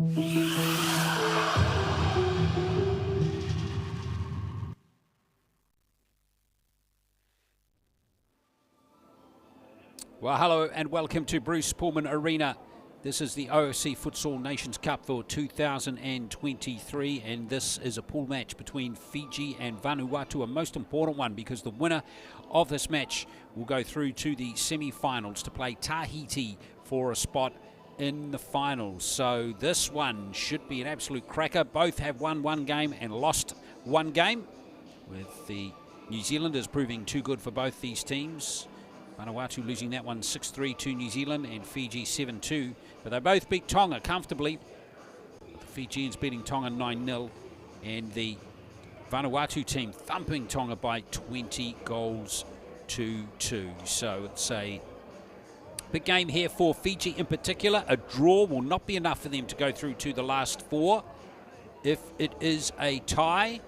Well, hello and welcome to Bruce Pullman Arena. This is the OFC Futsal Nations Cup for 2023, and this is a pool match between Fiji and Vanuatu, a most important one because the winner of this match will go through to the semi-finals to play Tahiti for a spot in the finals. So this one should be an absolute cracker. Both have won one game and lost one game, with the New Zealanders proving too good for both these teams. Vanuatu losing that one 6-3 to New Zealand, and Fiji 7-2. But they both beat Tonga comfortably. The Fijians beating Tonga 9-0, and the Vanuatu team thumping Tonga by 20 goals to 2. So it's a big game here for Fiji in particular. A draw will not be enough for them to go through to the last four. If it is a tie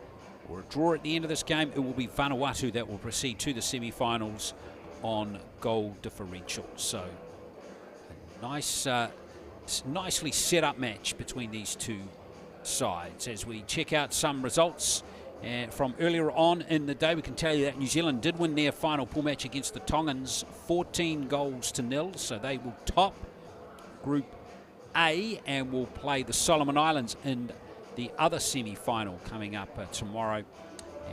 or a draw at the end of this game, it will be Vanuatu that will proceed to the semi-finals on goal differential. So a nice, nicely set up match between these two sides. As we check out some results from earlier on in the day, we can tell you that New Zealand did win their final pool match against the Tongans 14 goals to 0. So they will top Group A and will play the Solomon Islands in the other semi-final coming up tomorrow.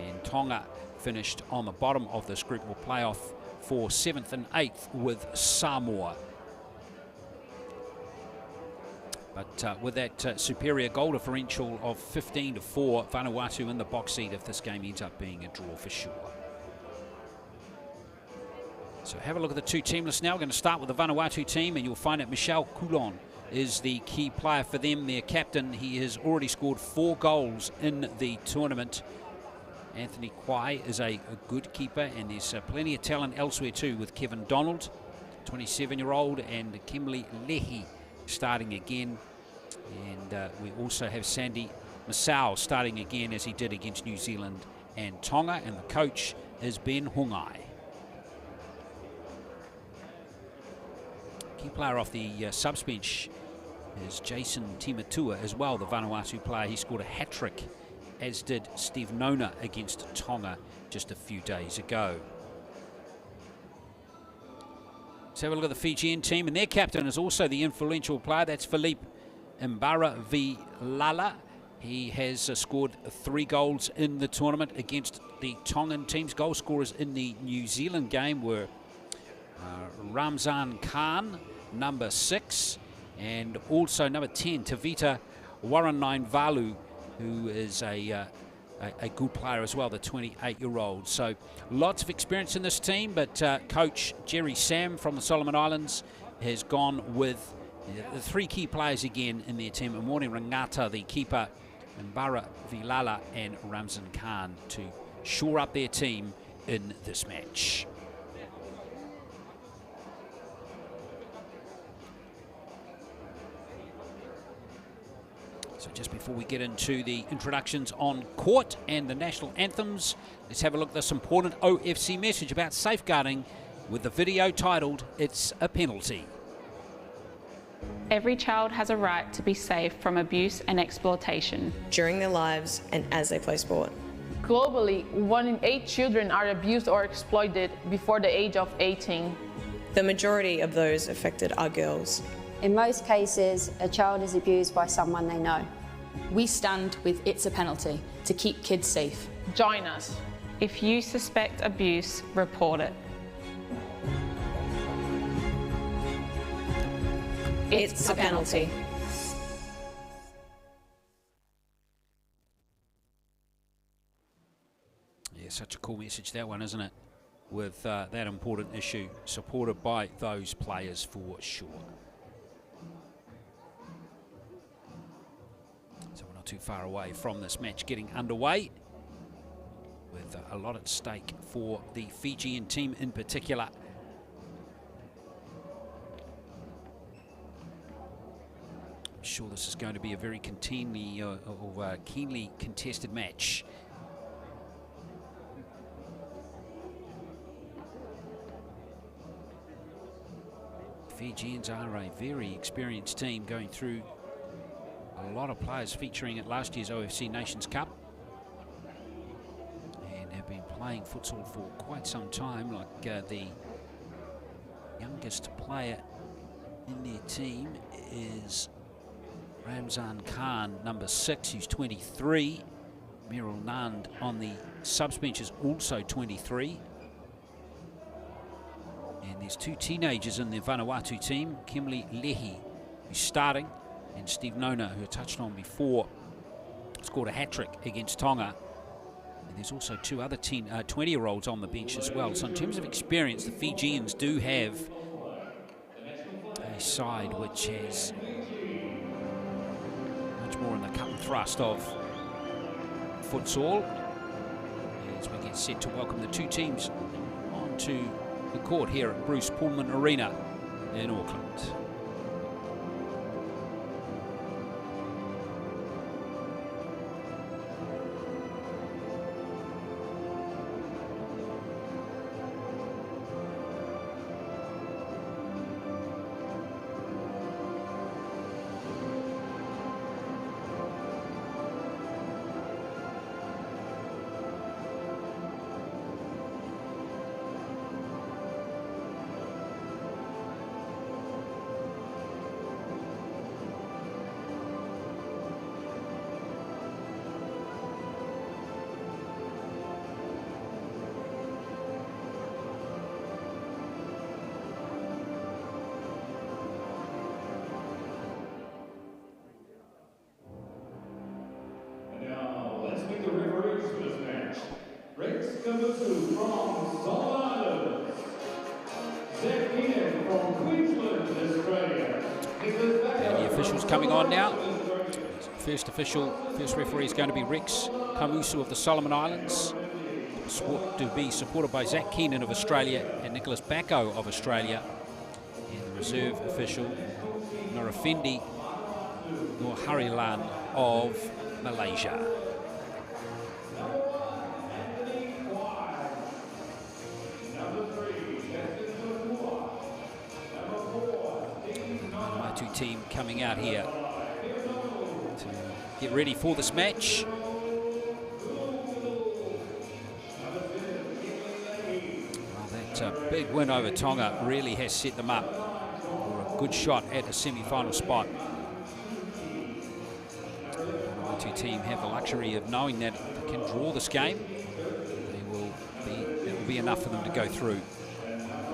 And Tonga, finished on the bottom of this group, will play off for 7th and 8th with Samoa. But with that superior goal differential of 15-4, Vanuatu in the box seat if this game ends up being a draw for sure. So have a look at the two team lists now. We're going to start with the Vanuatu team, and you'll find that Michel Coulon is the key player for them, their captain. He has already scored 4 goals in the tournament. Anthony Kwai is a good keeper, and there's plenty of talent elsewhere too, with Kevin Donald, 27-year-old, and Kimberly Lehi starting again. And we also have Sandy Masao starting again, as he did against New Zealand and Tonga, and the coach is Ben Hungai. Key player off the subs bench is Jason Timatua as well, the Vanuatu player. He scored a hat-trick, as did Steve Nona against Tonga just a few days ago. Let's have a look at the Fijian team, and their captain is also the influential player. That's Philippe Mbara-Vilala. He has scored 3 goals in the tournament against the Tongan teams. Goal scorers in the New Zealand game were Ramzan Khan, number 6, and also number 10, Tavita Waranainvalu, who is a good player as well, the 28-year-old. So lots of experience in this team, but coach Jerry Sam from the Solomon Islands has gone with the 3 key players again in their team: Amoni Rangata, the keeper, Mbara Vilala, and Ramzan Khan, to shore up their team in this match. So just before we get into the introductions on court and the national anthems, let's have a look at this important OFC message about safeguarding with the video titled, "It's a Penalty." Every child has a right to be safe from abuse and exploitation during their lives and as they play sport. Globally, 1 in 8 children are abused or exploited before the age of 18. The majority of those affected are girls. In most cases, a child is abused by someone they know. We stand with It's a Penalty to keep kids safe. Join us. If you suspect abuse, report it. It's a penalty. Yeah, such a cool message, that one, isn't it? With that important issue, supported by those players for sure. So we're not too far away from this match getting underway, with a lot at stake for the Fijian team in particular. I'm sure this is going to be a very keenly contested match. Fijians are a very experienced team, going through A lot of players featuring at last year's OFC Nations Cup and have been playing futsal for quite some time, like the youngest player in their team is Ramzan Khan, number 6, who's 23. Meryl Nand on the subs bench is also 23. And there's 2 teenagers in the Vanuatu team, Kimberly Lehi, who's starting, and Steve Nona, who I touched on before, scored a hat-trick against Tonga. And there's also 2 other 20-year-olds on the bench as well. So in terms of experience, the Fijians do have a side which has much more in the cut and thrust of futsal, as we get set to welcome the 2 teams onto the court here at Bruce Pullman Arena in Auckland. Number 2 from Solomon Islands, Zach Keenan from Queensland, Australia. And the officials coming on now. First referee is going to be Rex Kamusu of the Solomon Islands, to be supported by Zach Keenan of Australia and Nicholas Bacco of Australia. And the reserve official, Norafendi Nurharilan of Malaysia. Team coming out here to get ready for this match. Well, that big win over Tonga really has set them up for a good shot at a semi-final spot. The 2 team have the luxury of knowing that they can draw this game. It will be enough for them to go through.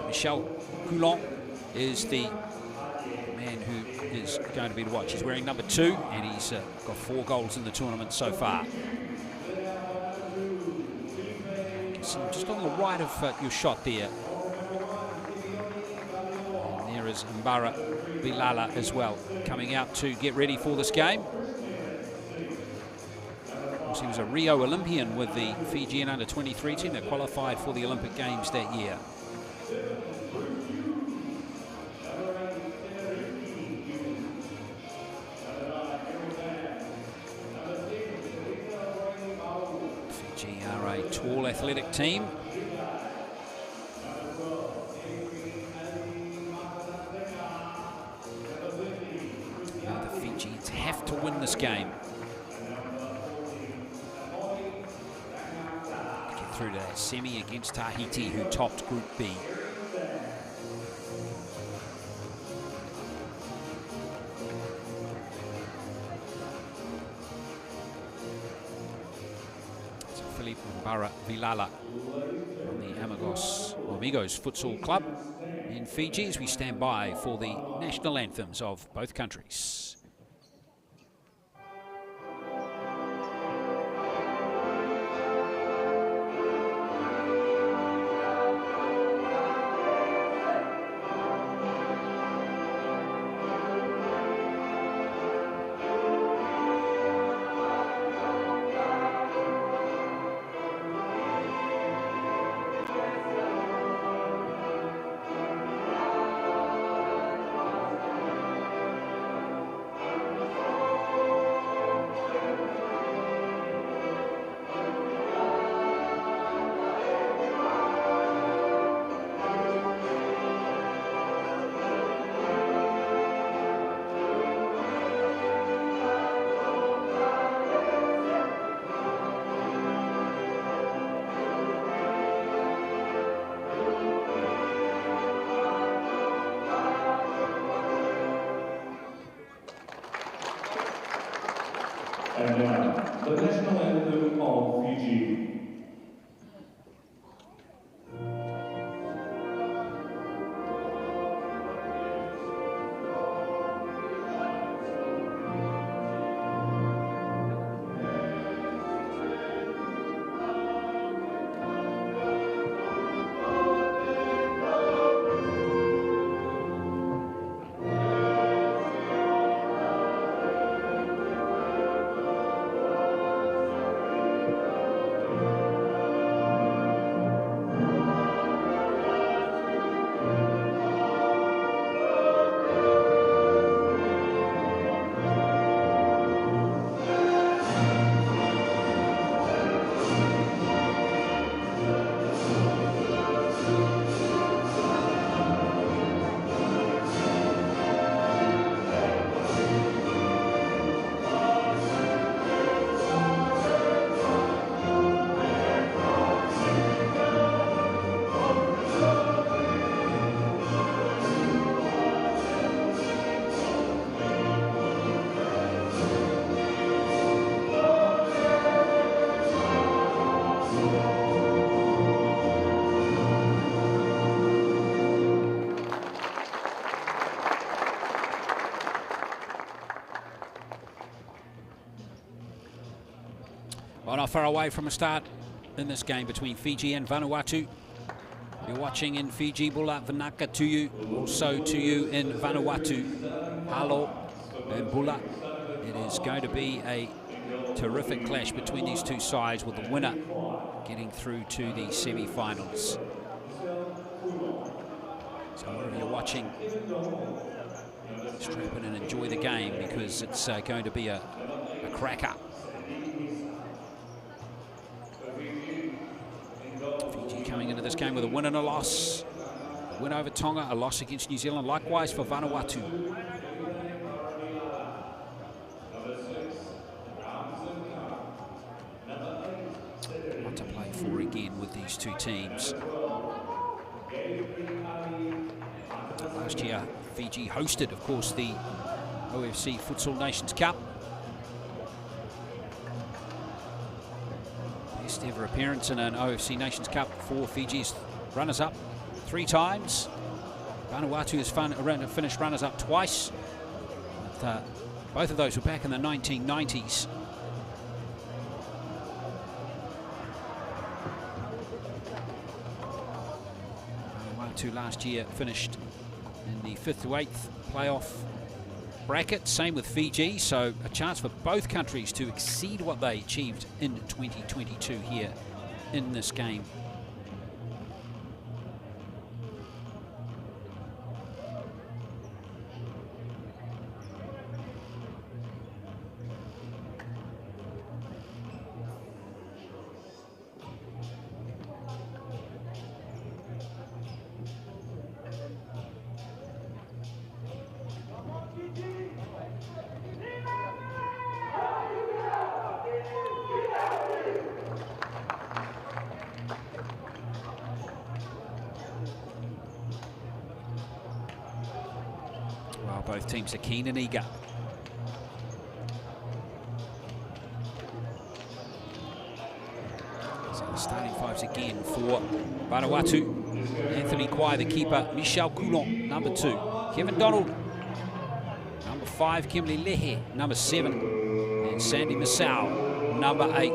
Michelle Coulon is the man who is going to be to watch. He's wearing number 2 and he's got 4 goals in the tournament so far. So just on the right of your shot there. And there is Mbara Bilala as well, coming out to get ready for this game. Of course, he was a Rio Olympian with the Fijian under-23 team that qualified for the Olympic Games that year. Tall athletic team. Now the Fijians have to win this game to get through to that semi against Tahiti, who topped Group B. Mbara Vilala from the Amigos Futsal Club in Fiji, as we stand by for the national anthems of both countries. Well, not far away from a start in this game between Fiji and Vanuatu. You're watching in Fiji, Bula Vanaka to you, also to you in Vanuatu. Halo and Bula. It is going to be a terrific clash between these two sides, with the winner getting through to the semi-finals. So wherever you're watching, strap in and enjoy the game, because it's going to be a cracker. Fiji coming into this game with a win and a loss. A win over Tonga, a loss against New Zealand. Likewise for Vanuatu. What to play for again with these two teams. Last year, Fiji hosted, of course, the OFC Futsal Nations Cup. Best ever appearance in an OFC Nations Cup for Fiji's runners-up 3 times. Vanuatu has finished runners-up twice. But, both of those were back in the 1990s. Vanuatu last year finished in the 5th to 8th playoff bracket, same with Fiji, so a chance for both countries to exceed what they achieved in 2022 here in this game. Well, both teams are keen and eager. So the starting fives again for Vanuatu. Anthony Kwai, the keeper. Michel Coulon, number 2. Kevin Donald, number 5. Kimberly Lehe, number 7. And Sandy Masau, number 8.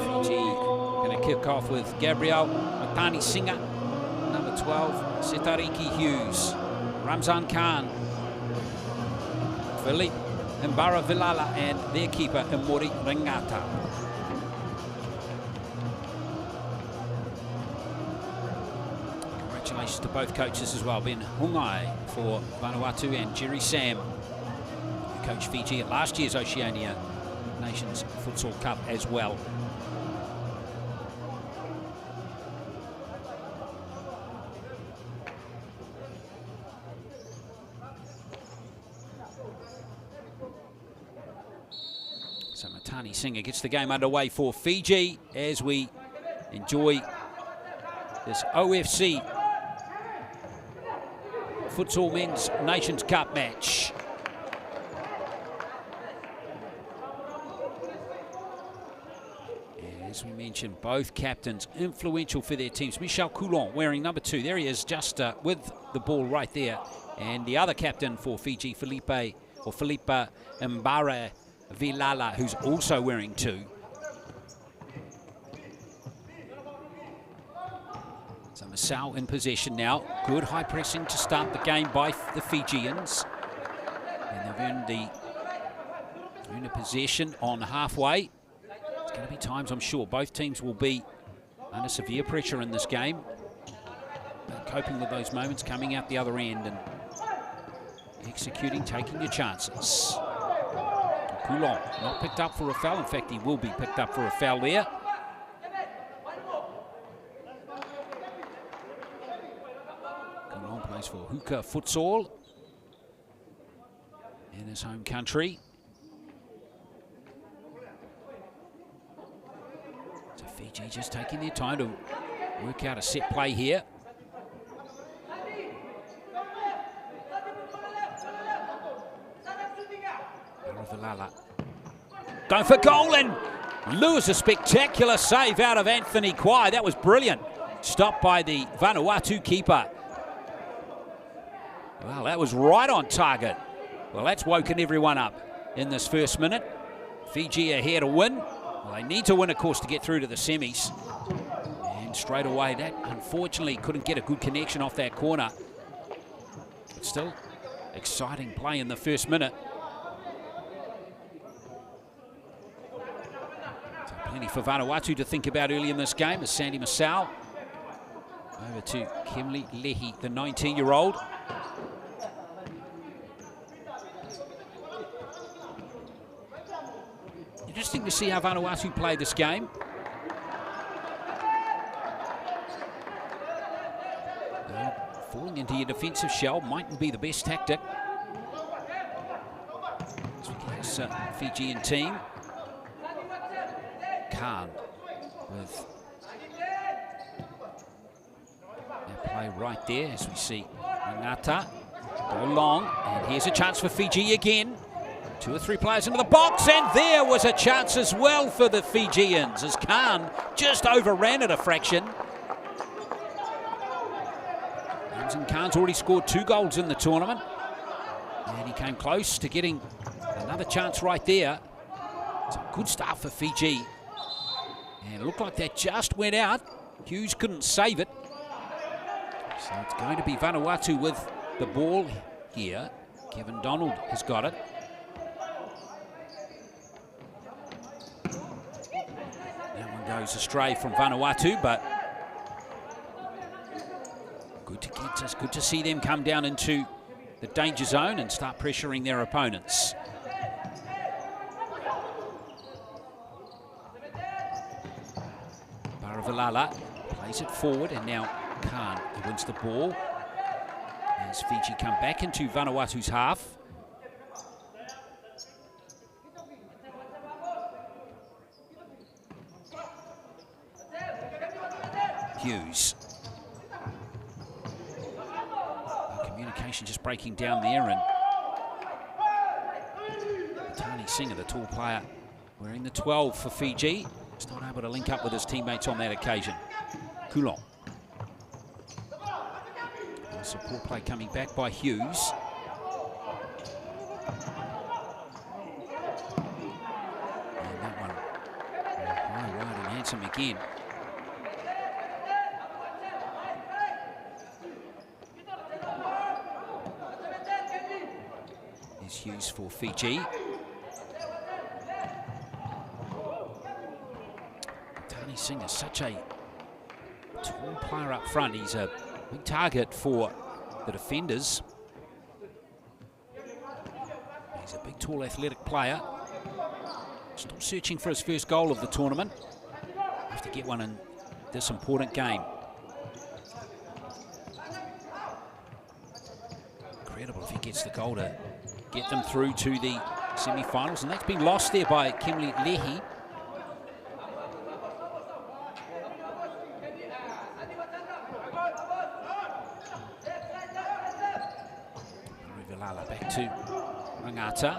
Fiji going to kick off with Gabriel Matani Singer, number 12. Sitariki Hughes, Ramzan Khan, Philippe Mbara Vilala, and their keeper Imori Ringata. Congratulations to both coaches as well, Ben Hungai for Vanuatu and Jerry Sam, who coached Fiji at last year's Oceania Nations Futsal Cup as well. So Matani Singer gets the game underway for Fiji as we enjoy this OFC Futsal Men's Nations Cup match. As we mentioned, both captains influential for their teams. Michel Coulon wearing number 2. There he is, just with the ball right there. And the other captain for Fiji, Philippa Mbara Vilala, who's also wearing 2. So Masau in possession now. Good high pressing to start the game by the Fijians. And they've earned a possession on halfway. It's going to be times, I'm sure, both teams will be under severe pressure in this game. But coping with those moments, coming out the other end and executing, taking your chances. Coulon not picked up for a foul. In fact, he will be picked up for a foul there. Coulon plays for Huka Futsal in his home country. So Fiji just taking their time to work out a set play here. Going for goal, and Lewis, a spectacular save out of Anthony Kwai. That was brilliant. Stopped by the Vanuatu keeper. Well, that was right on target. Well, that's woken everyone up in this first minute. Fiji are here to win. Well, they need to win, of course, to get through to the semis. And straight away, that unfortunately couldn't get a good connection off that corner. But still, exciting play in the first minute. So plenty for Vanuatu to think about early in this game as Sandy Masau over to Kimli Lehi, the 19-year-old. Interesting to see how Vanuatu play this game. Well, falling into your defensive shell mightn't be the best tactic. As we get this Fijian team. Khan with their play right there as we see Ngata go long, and here's a chance for Fiji again. 2 or 3 players into the box, and there was a chance as well for the Fijians as Khan just overran it a fraction. And Khan's already scored 2 goals in the tournament, and he came close to getting another chance right there. It's a good start for Fiji, and it looked like that just went out. Hughes couldn't save it, so it's going to be Vanuatu with the ball here. Kevin Donald has got it. Goes astray from Vanuatu, but good to see them come down into the danger zone and start pressuring their opponents. Baravalala plays it forward, and now Khan wins the ball as Fiji come back into Vanuatu's half. Hughes. Communication just breaking down there, and Tani Singer, the tall player, wearing the 12 for Fiji, is not able to link up with his teammates on that occasion. Coulon. Support play coming back by Hughes. And that one high, wide and handsome again. Hughes for Fiji. Tani Singh is such a tall player up front. He's a big target for the defenders. He's a big, tall, athletic player. Still searching for his first goal of the tournament. Have to get one in this important game. Incredible if he gets the goal to get them through to the semi-finals, and that's been lost there by Kimli Lehi. Rivalala back to Rangata.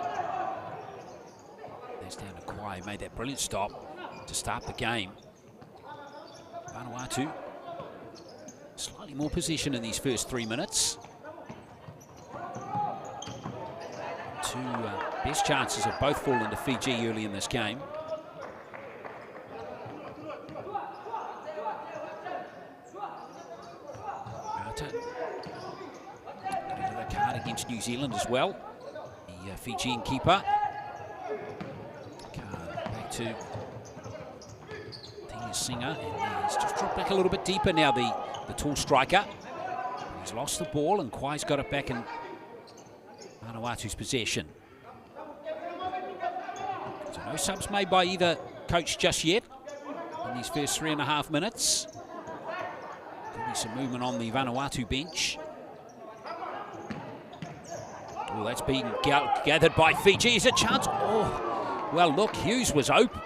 There's down to Kwai, made that brilliant stop to start the game. Vanuatu, slightly more possession in these first 3 minutes. 2 best chances have both fallen to Fiji early in this game. Got a card against New Zealand as well. The Fijian keeper. Card back to Tia Singer, and he's just dropped back a little bit deeper now, the tall striker. He's lost the ball, and Kwai's got it back in Vanuatu's possession. So no subs made by either coach just yet in these first 3.5 minutes. Could be some movement on the Vanuatu bench. Oh, that's being gathered by Fiji. Is a chance? Oh, well, look, Hughes was open.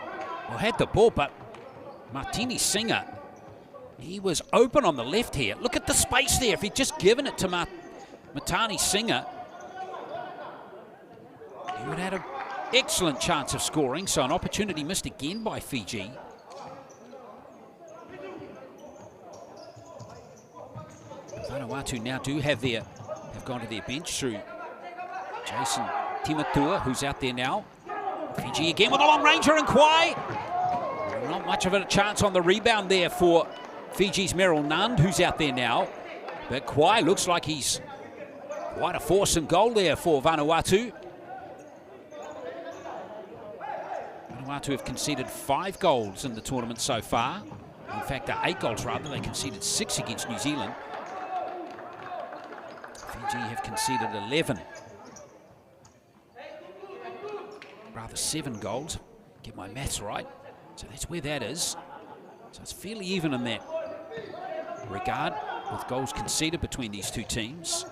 Well, had the ball, but Martini Singer, he was open on the left here. Look at the space there. If he'd just given it to Matani Singer, he would have had an excellent chance of scoring. So an opportunity missed again by Fiji. Vanuatu now have gone to their bench through Jason Timatua, who's out there now. Fiji again with a long ranger and Kwai. Not much of a chance on the rebound there for Fiji's Merrill Nund, who's out there now. But Kwai looks like he's quite a force and goal there for Vanuatu. Vanuatu have conceded 5 goals in the tournament so far. In fact, 8 goals rather. They conceded 6 against New Zealand. Fiji have conceded 11. Rather 7 goals. Get my maths right. So that's where that is. So it's fairly even in that regard with goals conceded between these two teams.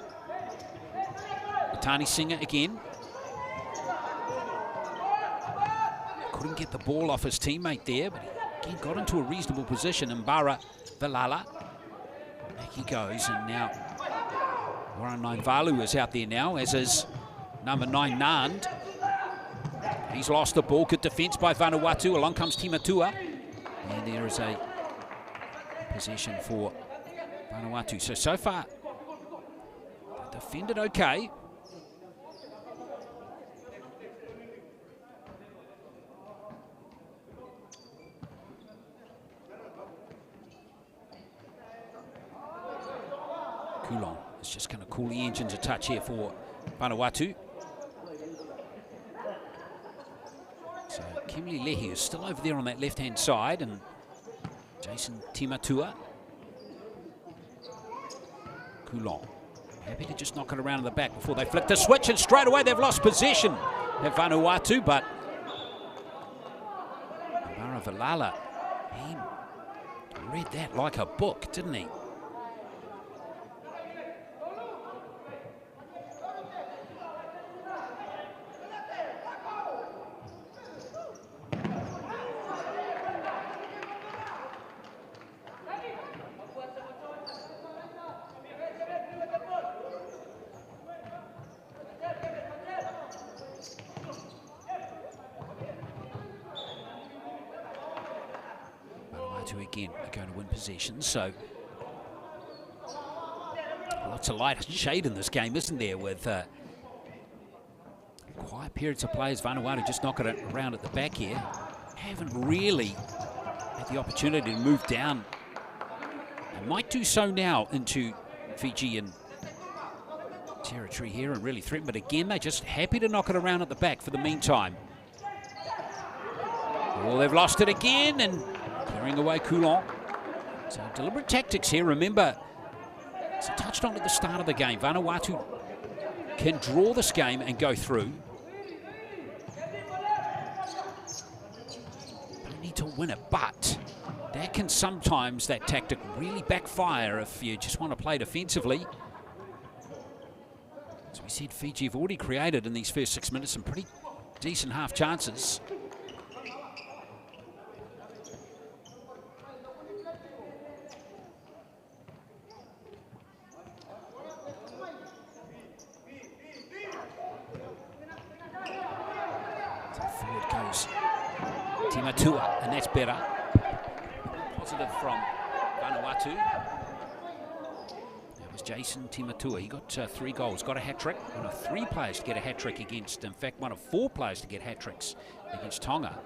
Matani Singer again. Couldn't get the ball off his teammate there, but he again got into a reasonable position. Mbara Valala. Back he goes, and now Warren Valu is out there now, as is number 9 Nand. He's lost the ball. Good defence by Vanuatu. Along comes Timatua. And there is a possession for Vanuatu. So far, they defended okay. Coulon is just going to cool the engines a touch here for Vanuatu. So Kimli Lehi is still over there on that left-hand side, and Jason Timatua. Coulon happy to just knock it around in the back before they flick the switch, and straight away they've lost possession at Vanuatu, but Mara Valala, he read that like a book, didn't he? Again, are going to win possession, so lots of light and shade in this game, isn't there, with quiet periods of players. Vanuatu just knocking it around at the back here. Haven't really had the opportunity to move down. They might do so now into Fijian territory here and really threaten, but again, they're just happy to knock it around at the back for the meantime. Well, they've lost it again, and clearing away Coulon. So deliberate tactics here. Remember, as I touched on at the start of the game, Vanuatu can draw this game and go through. Don't need to win it, but that can sometimes, that tactic, really backfire if you just want to play defensively. As we said, Fiji have already created in these first 6 minutes some pretty decent half chances. Timatua, and that's better. Positive from Vanuatu. That was Jason Timatua. He got 3 goals, got a hat-trick. One of 3 players to get a hat-trick against, in fact, one of 4 players to get hat-tricks against Tonga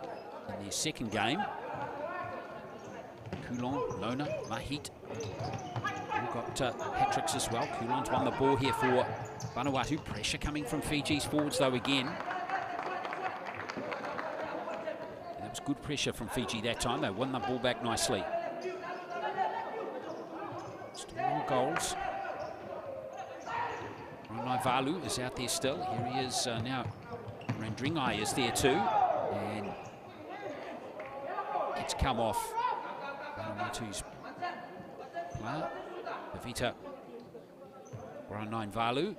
in their second game. Coulon, Nona, Mahit all got hat-tricks as well. Coulon's won the ball here for Vanuatu. Pressure coming from Fiji's forwards, though, again. Good pressure from Fiji that time. They won the ball back nicely. Still more goals. Ranai Valu is out there still. Here he is now. Randringai is there too. And it's come off Vanuatu's player. Pavita Ranai Valu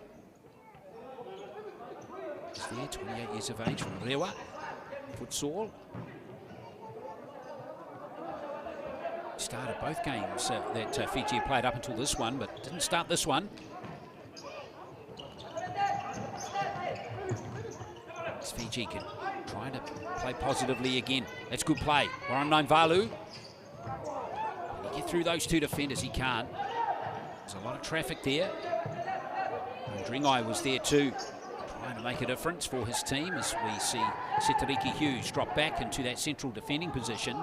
is there, 28 years of age, from Rewa. FUTSAL. Started both games that Fiji played up until this one, but didn't start this one. As Fiji can try to play positively again. That's good play. Warren Valu. Can he get through those 2 defenders? He can't. There's a lot of traffic there. And Dringai was there too. trying to make a difference for his team as we see Setariki Hughes drop back into that central defending position.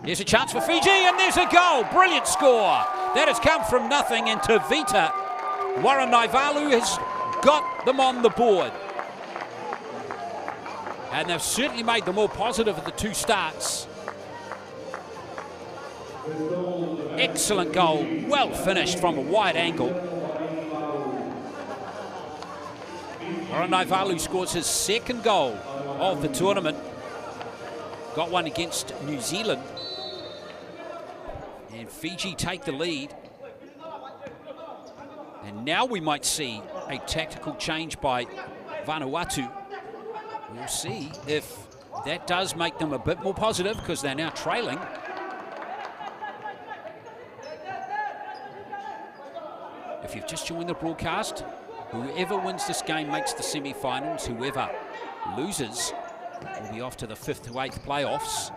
There's a chance for Fiji, and there's a goal. Brilliant score. That has come from nothing, and Tavita Waranaivalu has got them on the board. And they've certainly made them more positive of the two starts. Excellent goal, well finished from a wide angle. Waranaivalu scores his second goal of the tournament. Got one against New Zealand. And Fiji take the lead. And now we might see a tactical change by Vanuatu. We'll see if that does make them a bit more positive, because they're now trailing. If you've just joined the broadcast, whoever wins this game makes the semi-finals. Whoever loses will be off to the 5th to 8th playoffs.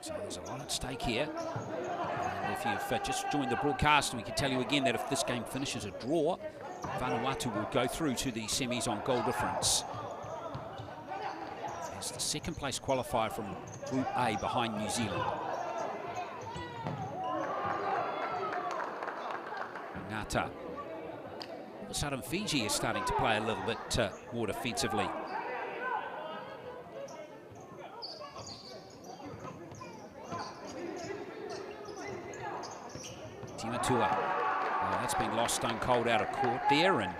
So there's a lot at stake here. And if you've just joined the broadcast, we can tell you again that if this game finishes a draw, Vanuatu will go through to the semis on goal difference. It's the second place qualifier from Group A behind New Zealand. Ngata. All of a sudden Fiji is starting to play a little bit more defensively. Timatua. Oh, that's been lost stone cold out of court there, and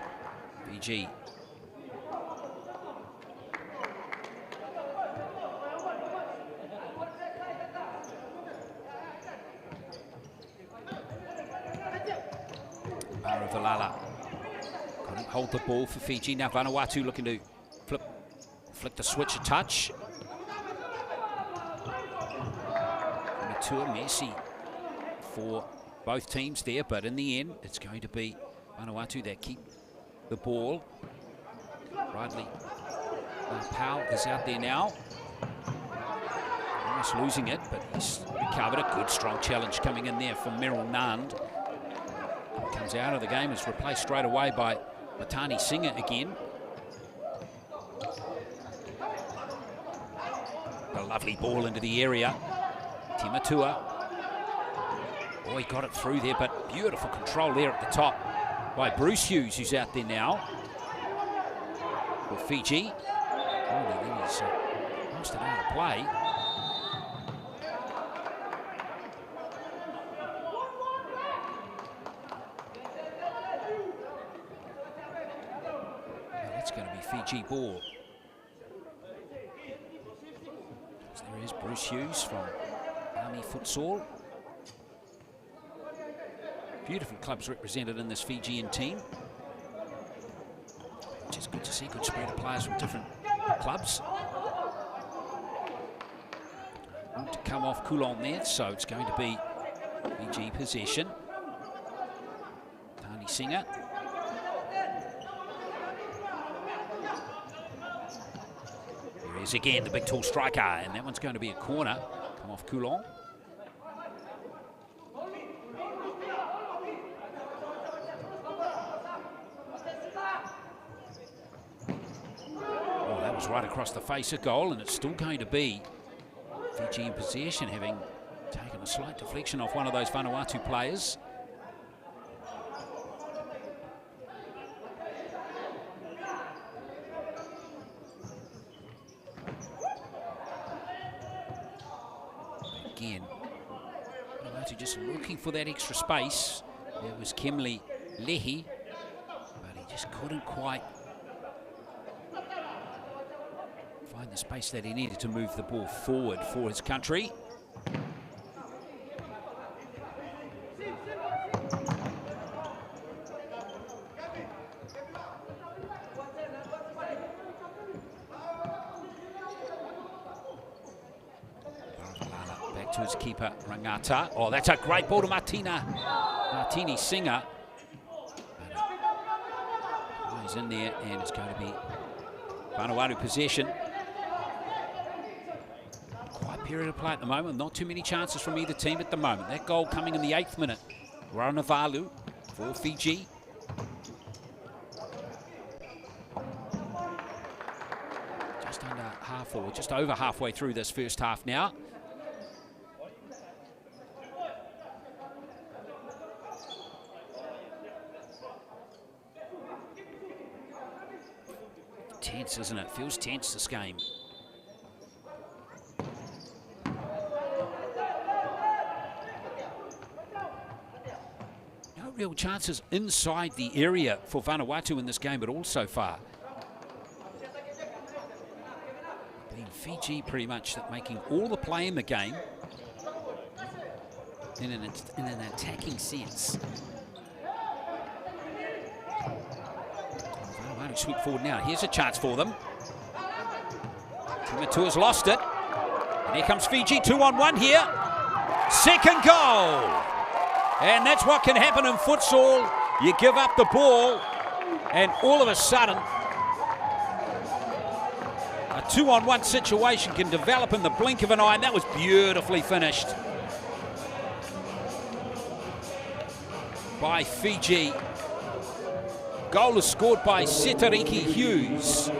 Fiji Valala couldn't hold the ball for Fiji. Now Vanuatu looking to flick the switch a touch. Timatua messy for both teams there, but in the end it's going to be Vanuatu that keep the ball. Bradley Powell is out there now, almost losing it, but he's recovered it. Good strong challenge coming in there from Merrill Nand. Comes out of the game, is replaced straight away by Matani Singer again. A lovely ball into the area. Timatua. Oh, he got it through there, but beautiful control there at the top by Bruce Hughes, who's out there now for Fiji. Oh, then he's lost it out of play. That's going to be Fiji ball. So there is Bruce Hughes from Army Futsal. Beautiful clubs represented in this Fijian team, which is good to see. Good spread of players from different clubs. To come off Coulon there, so it's going to be Fiji possession. Tani Singer. There he is again, the big tall striker, and that one's going to be a corner. Come off Coulon. Right across the face of goal, and it's still going to be Fiji in possession, having taken a slight deflection off one of those Vanuatu players. Again, Vanuatu just looking for that extra space. There was Kemley Lehi, but he just couldn't quite find the space that he needed to move the ball forward for his country. Back to his keeper, Rangata. Oh, that's a great ball to Martini Singer. He's in there, and it's going to be Vanuatu possession. period of play at the moment. Not too many chances from either team at the moment. That goal coming in the 8th minute. Vanuatu for Fiji. Just under half, or just over halfway through this first half now. Tense, isn't it? Feels tense, this game. No real chances inside the area for Vanuatu in this game at all so far. Been Fiji pretty much making all the play in the game in an attacking sense. Sweep forward now. Here's a chance for them. Vanuatu's lost it. And here comes Fiji, 2-on-1 here. Second goal. And that's what can happen in futsal. You give up the ball, and all of a sudden, a 2-on-1 situation can develop in the blink of an eye, and that was beautifully finished by Fiji. Goal is scored by Setariki Hughes,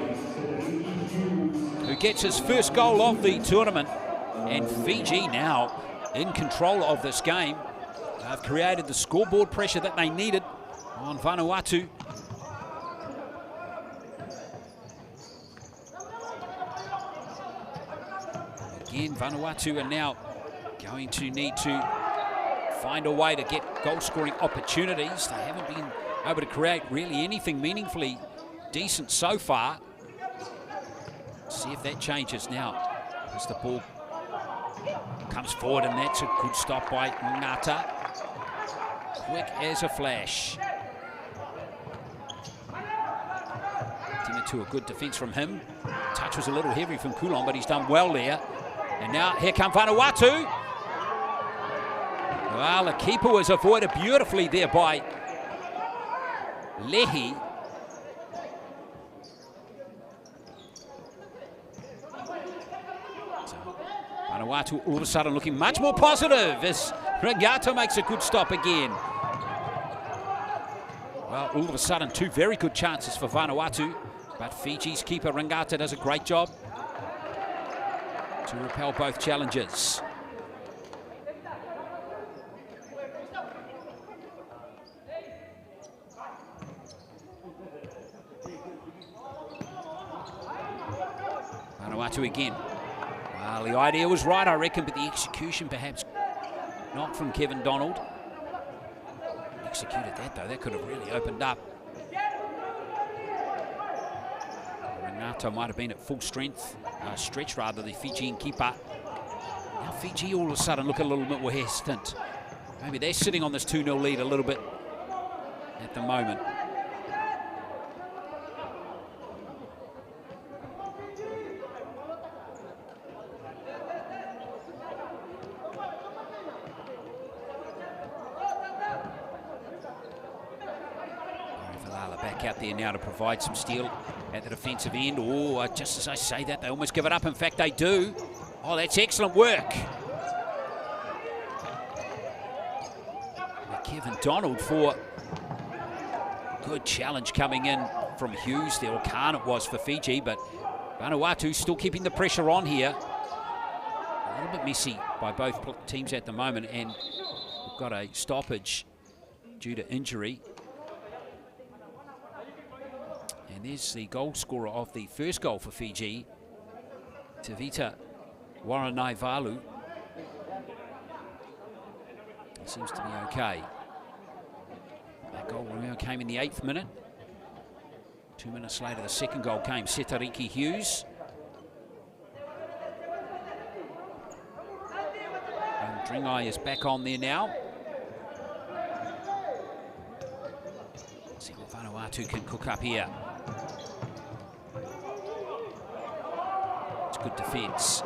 who gets his first goal of the tournament. And Fiji now in control of this game. They've created the scoreboard pressure that they needed on Vanuatu. Again, Vanuatu are now going to need to find a way to get goal-scoring opportunities. They haven't been able to create really anything meaningfully decent so far. See if that changes now as the ball comes forward, and that's a good stop by Ngata. Quick as a flash. Vanuatu, a good defence from him. Touch was a little heavy from Coulon, but he's done well there. And now here come Vanuatu. Well, the keeper was avoided beautifully there by Lehi. So Vanuatu all of a sudden looking much more positive as Ngata makes a good stop again. Well, all of a sudden, two very good chances for Vanuatu, but Fiji's keeper Ngata does a great job to repel both challenges. Vanuatu again. Well, the idea was right, I reckon, but the execution perhaps not from Kevin Donald. Executed that, though. That could have really opened up. Renato might have been at full strength, stretch rather, the Fijian keeper. Now Fiji all of a sudden look a little bit more hesitant. Maybe they're sitting on this 2-0 lead a little bit at the moment. Back out there now to provide some steel at the defensive end. Oh, just as I say that, they almost give it up. In fact, they do. Oh, that's excellent work. Kevin Donald for good challenge coming in from Hughes there, or Khan it was for Fiji, but Vanuatu still keeping the pressure on here. A little bit messy by both teams at the moment, and we've got a stoppage due to injury. And there's the goal scorer of the first goal for Fiji, Tavita Waranaivalu. It seems to be okay. That goal came in the 8th minute. 2 minutes later, the second goal came. Setariki Hughes. And Dringai is back on there now. Let's see what Vanuatu can cook up here. It's good defence.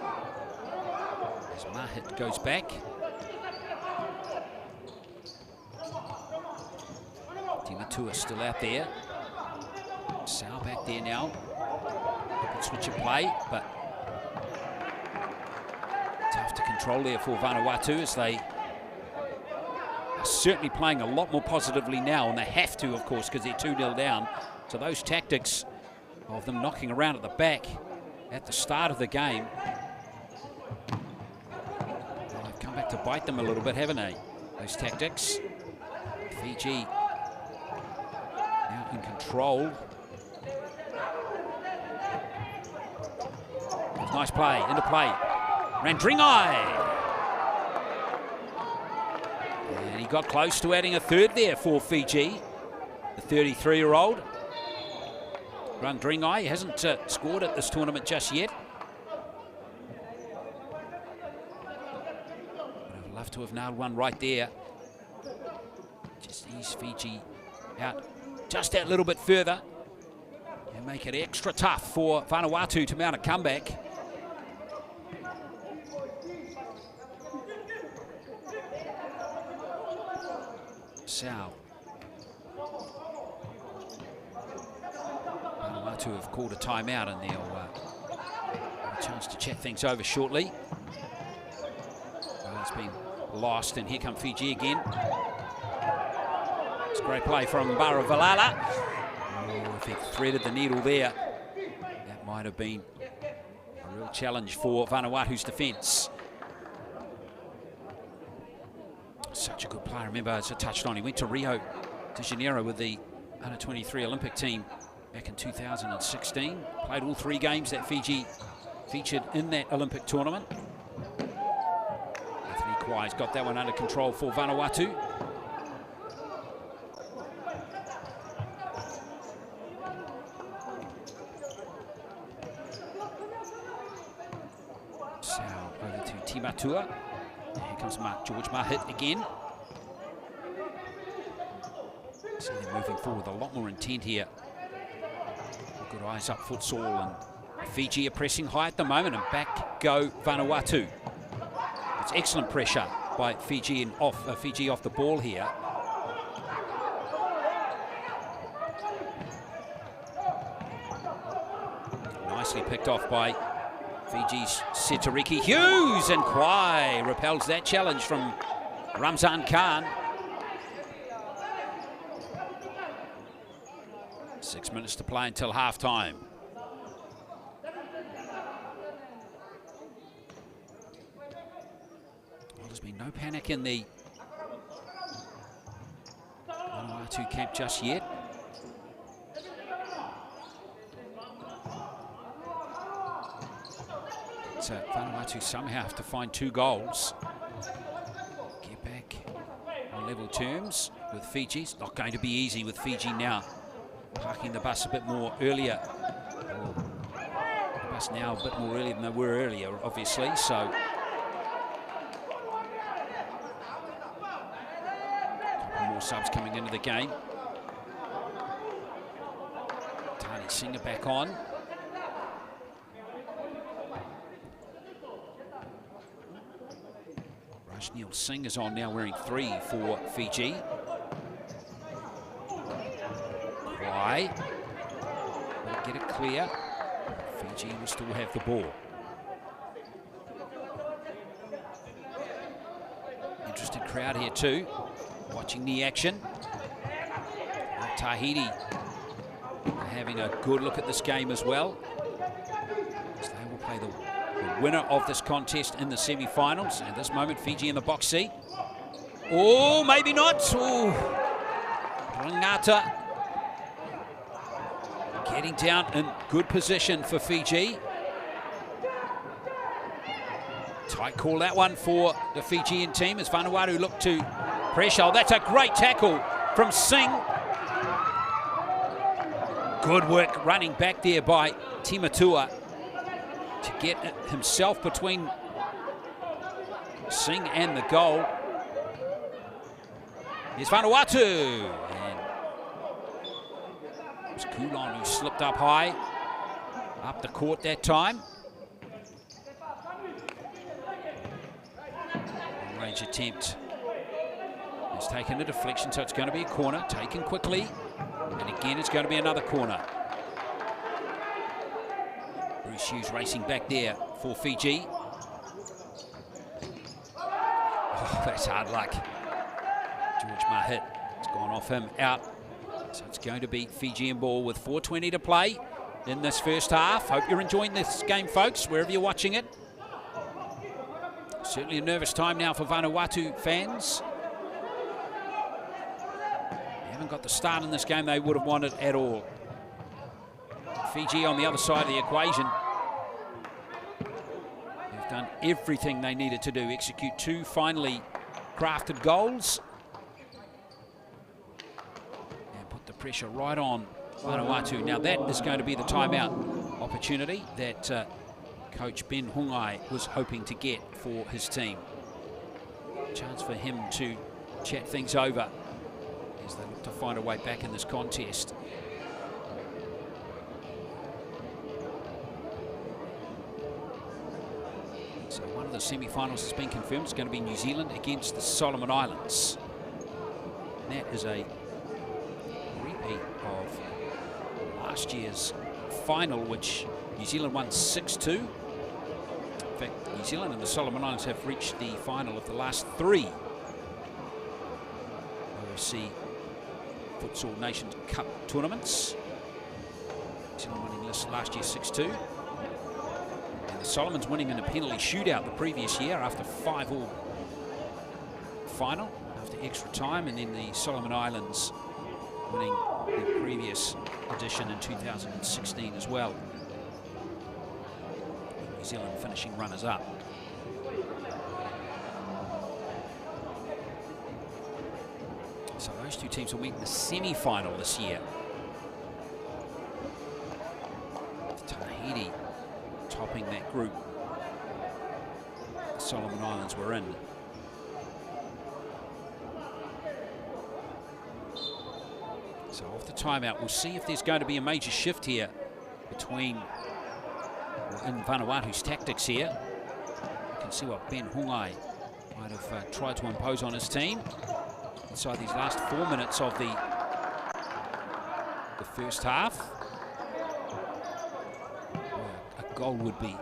As Mahit goes back. Vanuatu still out there. Sal back there now. Good switch of play, but Tough to control there for Vanuatu as they are certainly playing a lot more positively now, and they have to, of course, because they're 2-0 down. So those tactics of them knocking around at the back at the start of the game, well, they've come back to bite them a little bit, haven't they? Those tactics. Fiji now in control. Nice play, into play. Randringai. And he got close to adding a third there for Fiji. The 33-year-old. Randringai hasn't scored at this tournament just yet. Would have loved to have nailed one right there. Just ease Fiji out just that little bit further and make it extra tough for Vanuatu to mount a comeback. FUTSAL. Vanuatu have called a timeout, and they'll have a chance to chat things over shortly. Well, it's been lost, and here come Fiji again. It's a great play from Baravalala. Oh, if he threaded the needle there, that might have been a real challenge for Vanuatu's defence. Such a good player. Remember, as I touched on, he went to Rio de Janeiro with the under-23 Olympic team back in 2016. Played all 3 games that Fiji featured in that Olympic tournament. Anthony Kwai's got that one under control for Vanuatu. So over to Timatua. Here comes George Mahit again. So they're moving forward with a lot more intent here. Good eyes up FUTSAL, and Fiji are pressing high at the moment, and back go Vanuatu. It's excellent pressure by Fiji and Fiji off the ball here. Nicely picked off by Fiji's Setariki Hughes, and Kwai repels that challenge from Ramzan Khan. 6 minutes to play until half-time. Well, there's been no panic in the Vanuatu camp just yet. Vanuatu somehow have to find 2 goals. Get back on level terms with Fiji. It's not going to be easy with Fiji now parking the bus a bit more earlier. The bus now a bit more earlier than they were earlier, obviously, so. A couple more subs coming into the game. Tani Singer back on. Rajneel Singh is on now, wearing 3 for Fiji. Kwai will get it clear. Fiji will still have the ball. Interested crowd here too, watching the action. Tahiti having a good look at this game as well. So they will play the winner of this contest in the semi-finals. At this moment, Fiji in the box seat. Oh, maybe not. Oh, Rangata getting down in good position for Fiji. Tight call that one for the Fijian team as Vanuatu look to pressure. Oh, that's a great tackle from Singh. Good work running back there by Timatua to get himself between Singh and the goal. Here's Vanuatu. And it was Kulon who slipped up high, up the court that time. Range attempt. He's taken a deflection, so it's going to be a corner, taken quickly. And again, it's going to be another corner. Bruce Hughes racing back there for Fiji. Oh, that's hard luck. George Mahit, it's gone off him, out. So it's going to be Fijian ball with 4:20 to play in this first half. Hope you're enjoying this game, folks, wherever you're watching it. Certainly a nervous time now for Vanuatu fans. They haven't got the start in this game they would have wanted at all. Fiji on the other side of the equation. They've done everything they needed to do, execute 2 finely crafted goals. And put the pressure right on Vanuatu. Now that is going to be the timeout opportunity that Coach Ben Hungai was hoping to get for his team. Chance for him to chat things over as they look to find a way back in this contest. So one of the semi-finals has been confirmed. It's going to be New Zealand against the Solomon Islands. And that is a repeat of last year's final, which New Zealand won 6-2. In fact, New Zealand and the Solomon Islands have reached the final of the last 3 OFC Futsal Nations Cup tournaments. New Zealand winning this last year 6-2. And the Solomons winning in a penalty shootout the previous year after 5-all final, after extra time, and then the Solomon Islands winning the previous edition in 2016 as well. New Zealand finishing runners-up. So those 2 teams will meet in the semi-final this year. Tahiti topping that group the Solomon Islands were in. So off the timeout, we'll see if there's going to be a major shift here between in Vanuatu's tactics here. You can see what Ben Hungai might have tried to impose on his team inside these last 4 minutes of the first half. A goal would be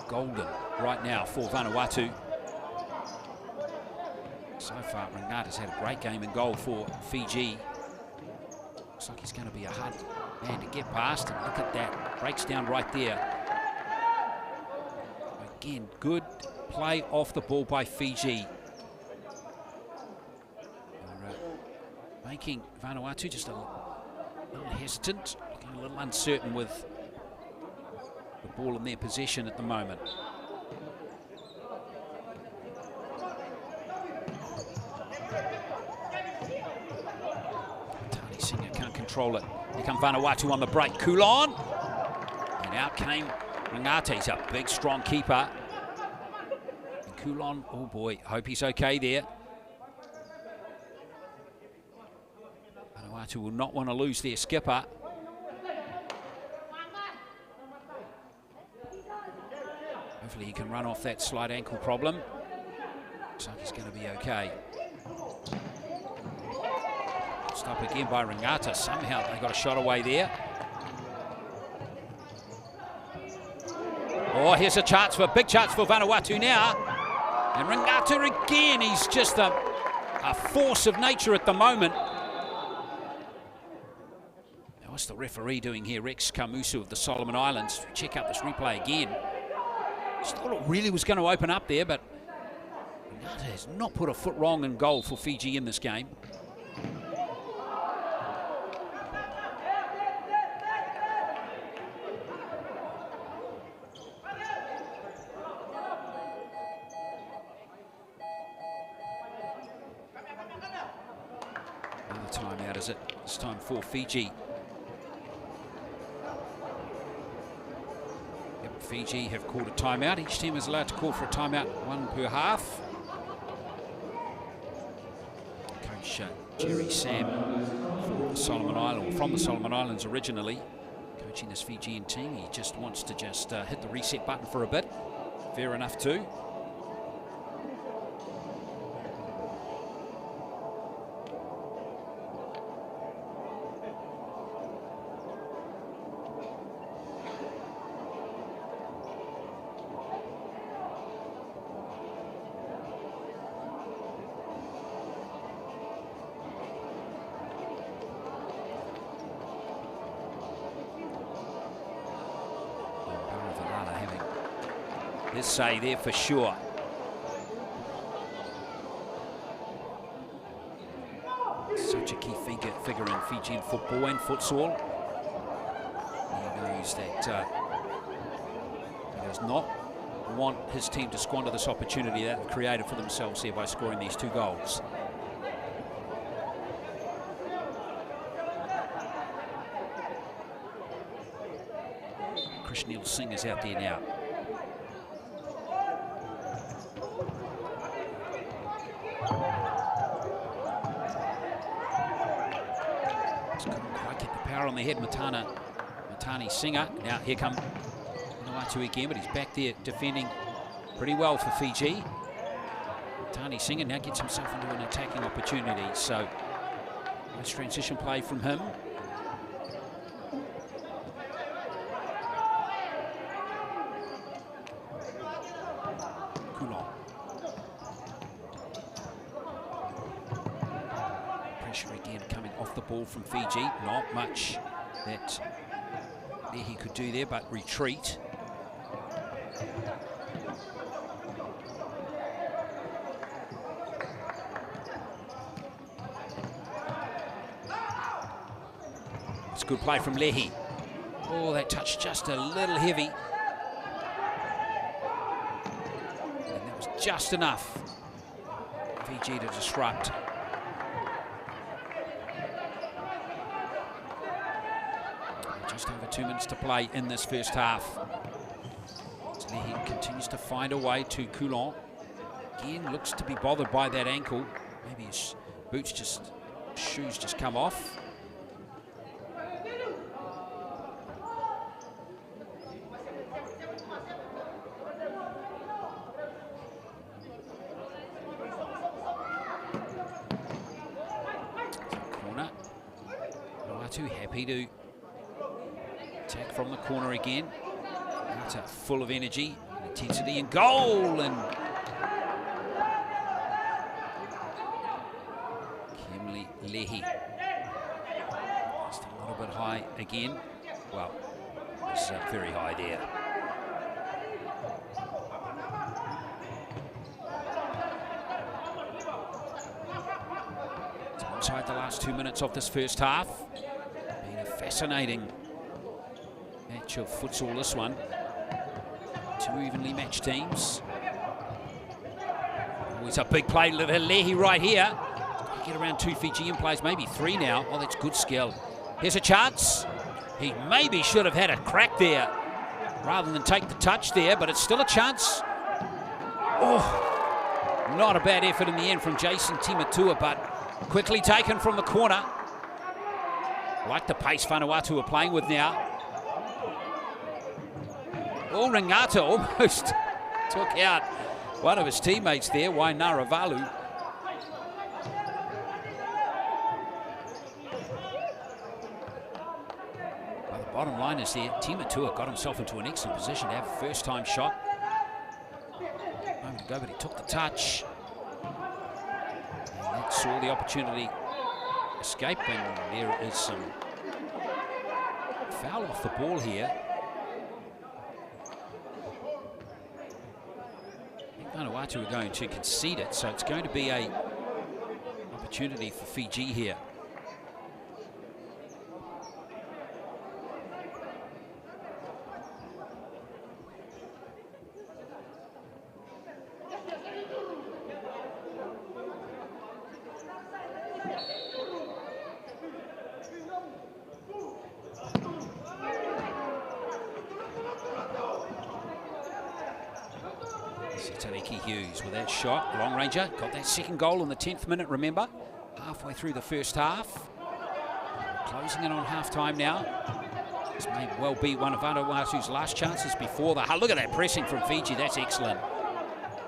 golden right now for Vanuatu. So far, Rangata's had a great game in goal for Fiji. Looks like he's going to be a hard man to get past, and look at that, breaks down right there. Again, good play off the ball by Fiji. They're, making Vanuatu just a little hesitant, looking a little uncertain with the ball in their possession at the moment. Tani Singer can't control it. Here come Vanuatu on the break. Kulon. And out came Rangata. He's a big, strong keeper. And Kulon, oh boy, hope he's okay there. Vanuatu will not want to lose their skipper. Hopefully he can run off that slight ankle problem. Looks like he's going to be okay. Stop again by Rangata. Somehow they got a shot away there. Oh, here's a chance for big chance for Vanuatu now. And Rangata again, he's just a force of nature at the moment. Now what's the referee doing here? Rex Kamusu of the Solomon Islands. Check out this replay again. Just thought it really was going to open up there, but Rangata has not put a foot wrong in goal for Fiji in this game. Another timeout, is it? This time for Fiji. Yep, Fiji have called a timeout. Each team is allowed to call for a timeout, 1 per half. Coach Jerry Sam for the Solomon Islands, from the Solomon Islands originally, coaching this Fijian team. He just wants to hit the reset button for a bit. Fair enough too. His say there for sure. Such a key figure in Fijian football and futsal. He knows that he does not want his team to squander this opportunity that they've created for themselves here by scoring these 2 goals. Krishnil Singh is out there now. Couldn't quite get the power on the head, Matani Singer. Now here come Vanuatu again, but he's back there defending pretty well for Fiji. Matani Singer now gets himself into an attacking opportunity, so nice transition play from him. Pressure again coming off the ball from Fiji. Not much that he could do there, but retreat. It's a good play from Lehi. Oh, that touch just a little heavy. And that was just enough. Fiji to disrupt. Just over 2 minutes to play in this first half. Lehi continues to find a way to Coulon. Again, looks to be bothered by that ankle. Maybe his shoes just come off. Corner. Vanuatu happy to attack from the corner again. Vanuatu full of energy, intensity, and goal. And Kimli Lehi. Just a little bit high again. Well, it's very high there. So inside the last 2 minutes of this first half. Been a fascinating match of futsal, this one. 2 evenly matched teams. Oh, it's a big play, Lehi right here. Get around 2 Fijian players, maybe 3 now. Oh, that's good skill. Here's a chance. He maybe should have had a crack there rather than take the touch there, but it's still a chance. Oh, not a bad effort in the end from Jason Timatua, but quickly taken from the corner. Like the pace Vanuatu are playing with now. Oh, Ringata almost took out one of his teammates there, Wainaravalu. Well, the bottom line is there, Timatua got himself into an excellent position to have a first-time shot. A moment ago, but he took the touch. And that saw the opportunity escape, and there is some foul off the ball here. Vanuatu are going to concede it, so it's going to be an opportunity for Fiji here. Hughes with that shot, long ranger, got that second goal in the 10th minute, remember, halfway through the first half. Closing in on half-time now. This may well be one of Vanuatu's last chances before the... Look at that pressing from Fiji, that's excellent.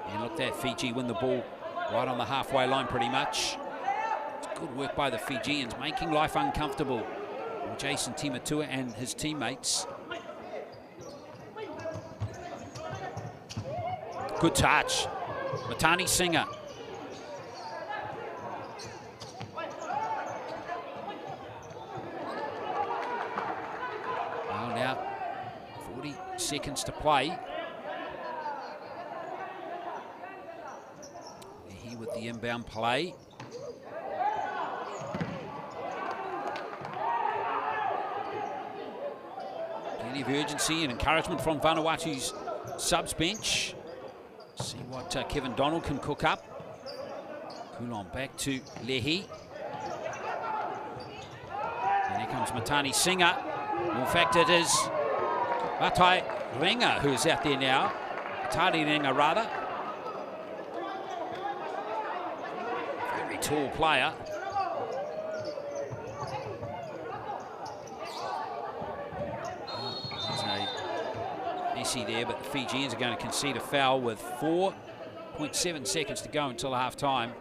And look at Fiji win the ball right on the halfway line pretty much. It's good work by the Fijians, making life uncomfortable for Jason Timatua and his teammates. Good touch. Matani Singer. Well, now 40 seconds to play. inbound play. Plenty of urgency and encouragement from Vanuatu's subs bench. See what Kevin Donald can cook up. Coulon back to Lehi. And here comes Matani Singer. In fact, it is Matai Renga who's out there now. Matani Renga, rather. Very tall player. There's a messy there, but the Fijians are going to concede a foul with 4.7 seconds to go until half-time.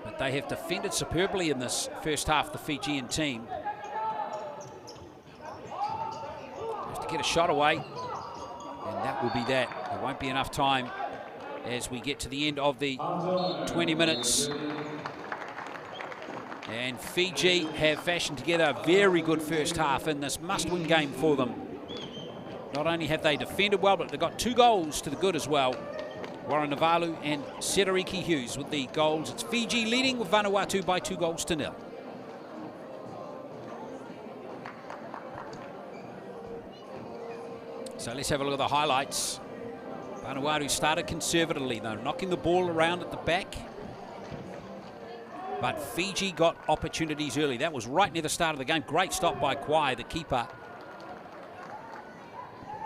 But they have defended superbly in this first half, the Fijian team. Have to get a shot away, and that will be that. There won't be enough time as we get to the end of the 20 minutes. And Fiji have fashioned together a very good first half in this must-win game for them. Not only have they defended well, but they've got 2 goals to the good as well. Warren Navalu and Sederiki Hughes with the goals. It's Fiji leading with Vanuatu by 2-0. So let's have a look at the highlights. Vanuatu started conservatively, though, knocking the ball around at the back. But Fiji got opportunities early. That was right near the start of the game. Great stop by Kwai, the keeper.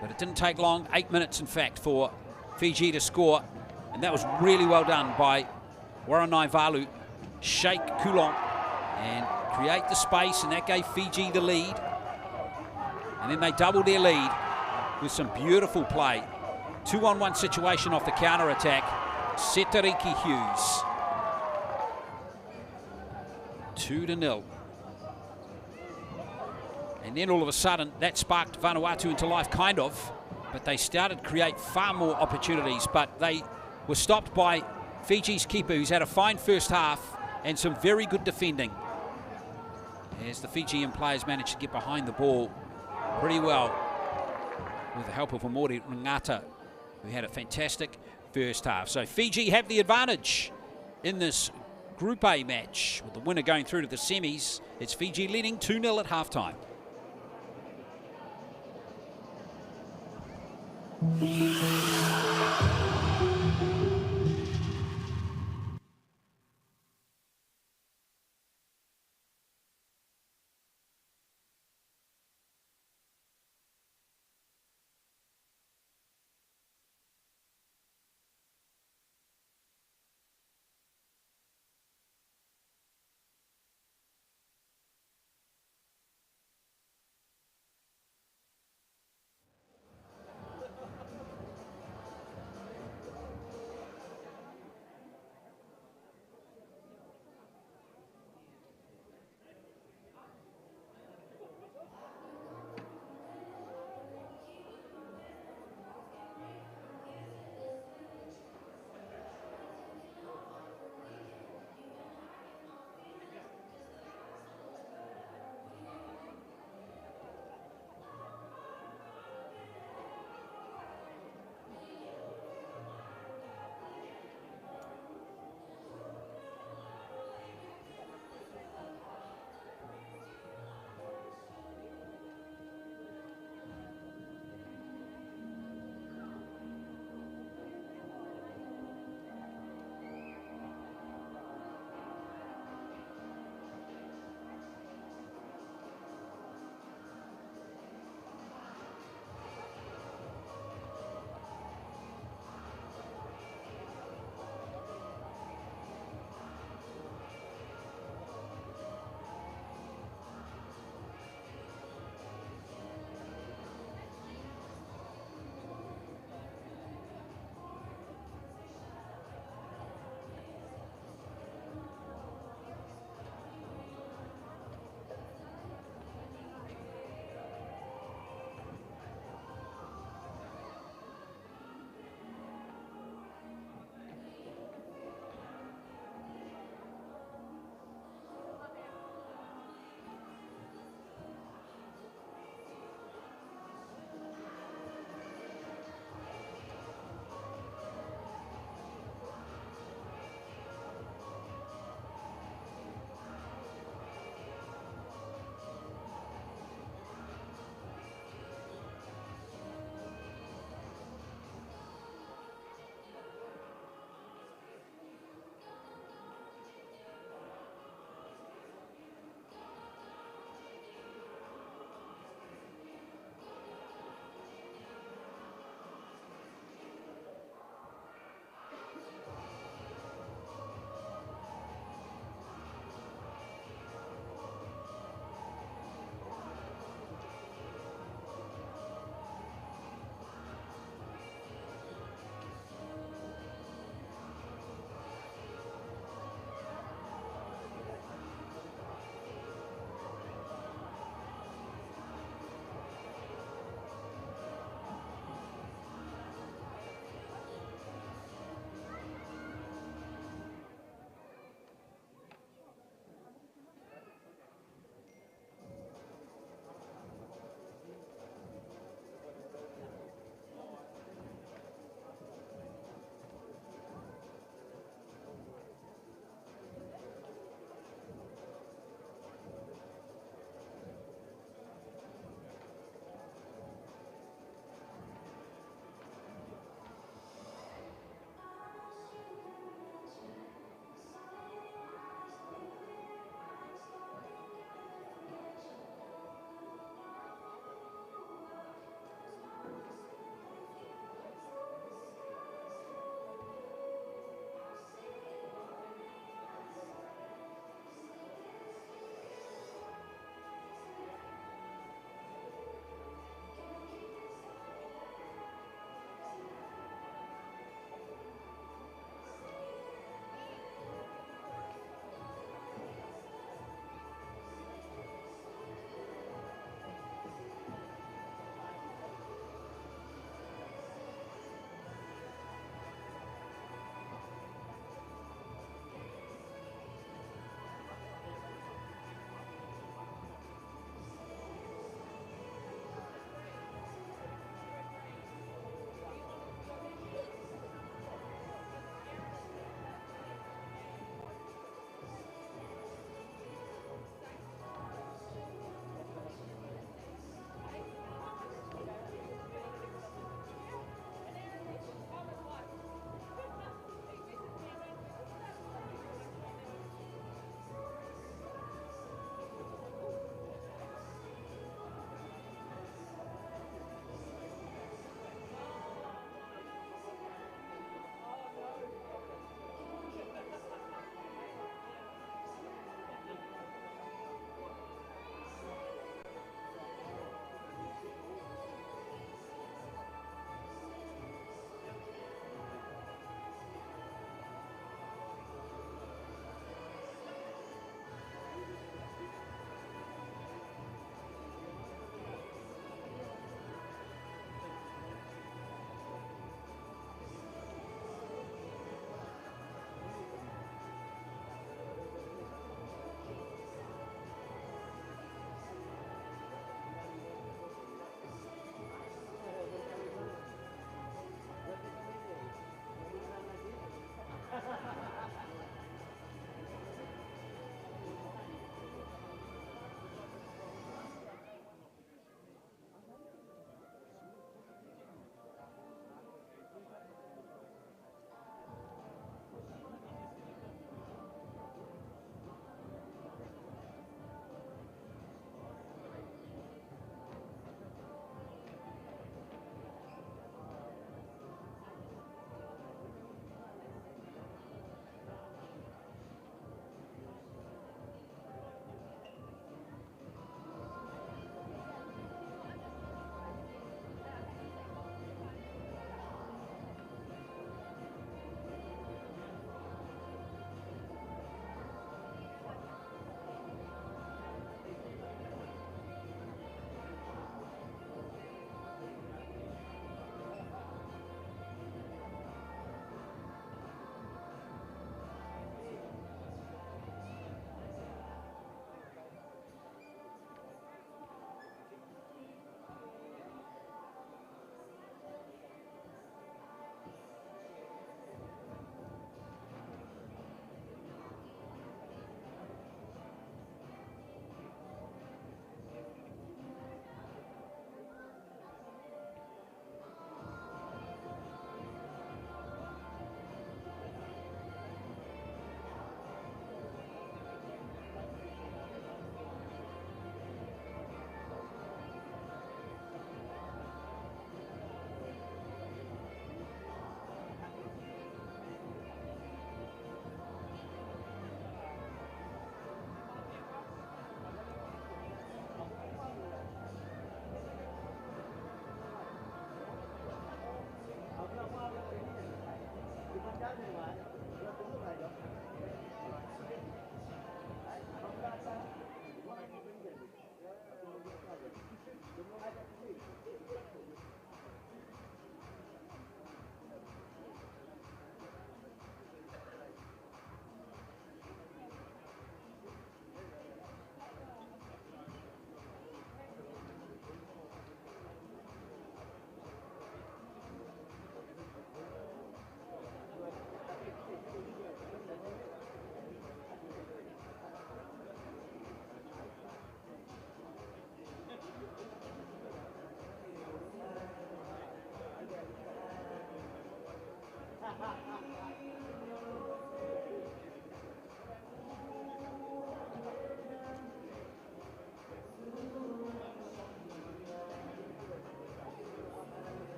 But it didn't take long, 8 minutes in fact, for Fiji to score. And that was really well done by Waranaivalu. Shake Coulon and create the space, and that gave Fiji the lead. And then they doubled their lead with some beautiful play. 2-on-1 situation off the counter-attack. Setariki Hughes. 2-0. And then all of a sudden, that sparked Vanuatu into life, kind of. But they started to create far more opportunities. But they were stopped by Fiji's keeper, who's had a fine first half and some very good defending. As the Fijian players managed to get behind the ball pretty well with the help of Amori Rangata, who had a fantastic first half. So Fiji have the advantage in this Group A match, with the winner going through to the semis. It's Fiji leading 2-0 at halftime.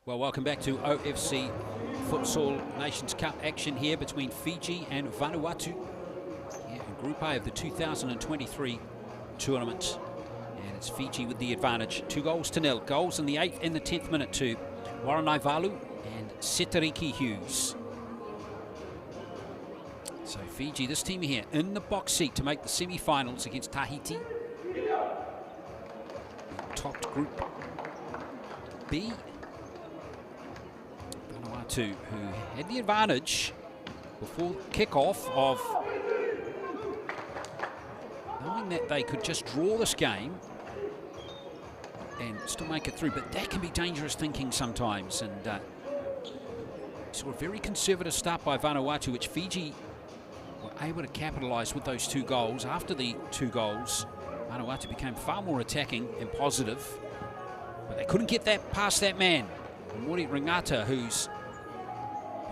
Well, welcome back to OFC Futsal Nations Cup action here between Fiji and Vanuatu. Here in Group A of the 2023 tournament. And it's Fiji with the advantage. 2-0. Goals in the 8th and the 10th minute to Waranaivalu and Setariki Hughes. So Fiji, this team here, in the box seat to make the semi-finals against Tahiti. Topped Group B. Vanuatu, who had the advantage before kick-off of knowing that they could just draw this game and still make it through. But that can be dangerous thinking sometimes. And saw a very conservative start by Vanuatu, which Fiji were able to capitalise with those 2 goals. After the 2 goals, Vanuatu became far more attacking and positive, but they couldn't get that past that man, Mori Ringata, who's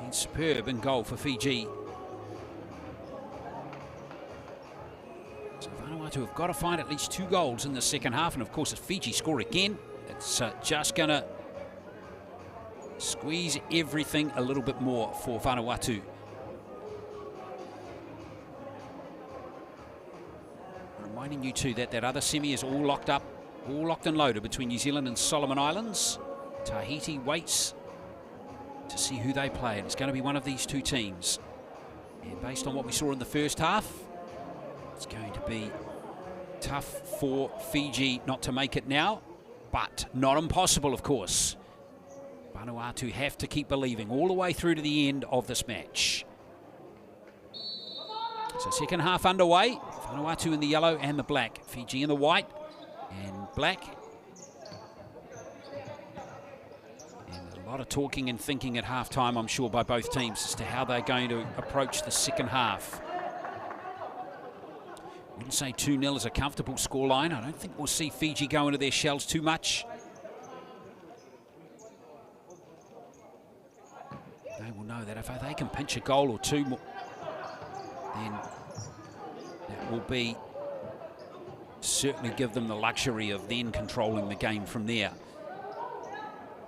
been superb in goal for Fiji. So Vanuatu have got to find at least 2 goals in the second half, and of course if Fiji score again, it's just going to squeeze everything a little bit more for Vanuatu. Reminding you too that that other semi is all locked up, all locked and loaded between New Zealand and Solomon Islands. Tahiti waits to see who they play, and it's going to be one of these 2 teams. And based on what we saw in the first half, it's going to be tough for Fiji not to make it now, but not impossible, of course. Vanuatu have to keep believing all the way through to the end of this match. So second half underway. Vanuatu in the yellow and the black. Fiji in the white and black. And a lot of talking and thinking at half-time, I'm sure, by both teams as to how they're going to approach the second half. Wouldn't say 2-0 is a comfortable scoreline. I don't think we'll see Fiji go into their shells too much. They will know know that if they can pinch a goal or two more, then that will be certainly give them the luxury of then controlling the game from there.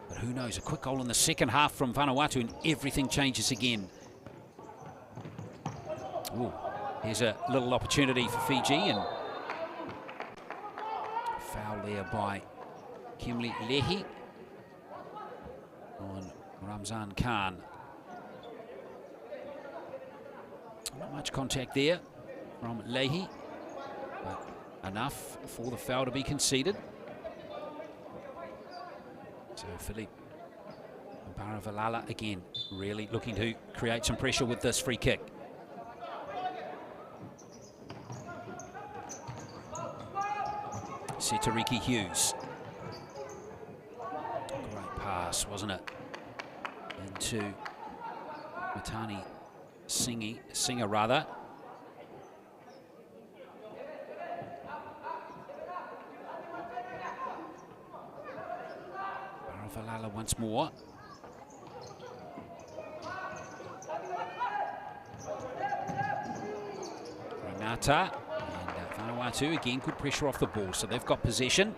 But who knows, a quick goal in the second half from Vanuatu and everything changes again. Ooh, here's a little opportunity for Fiji, and foul there by Kimli Lehi on Ramzan Khan. Not much contact there from Lehi, but enough for the foul to be conceded. So Philippe Baravalala again really looking to create some pressure with this free kick. Setariki Hughes. Great pass, wasn't it? Into Matani Singer rather. Baravalala once more. Renata. Vanuatu again, good pressure off the ball, so they've got possession.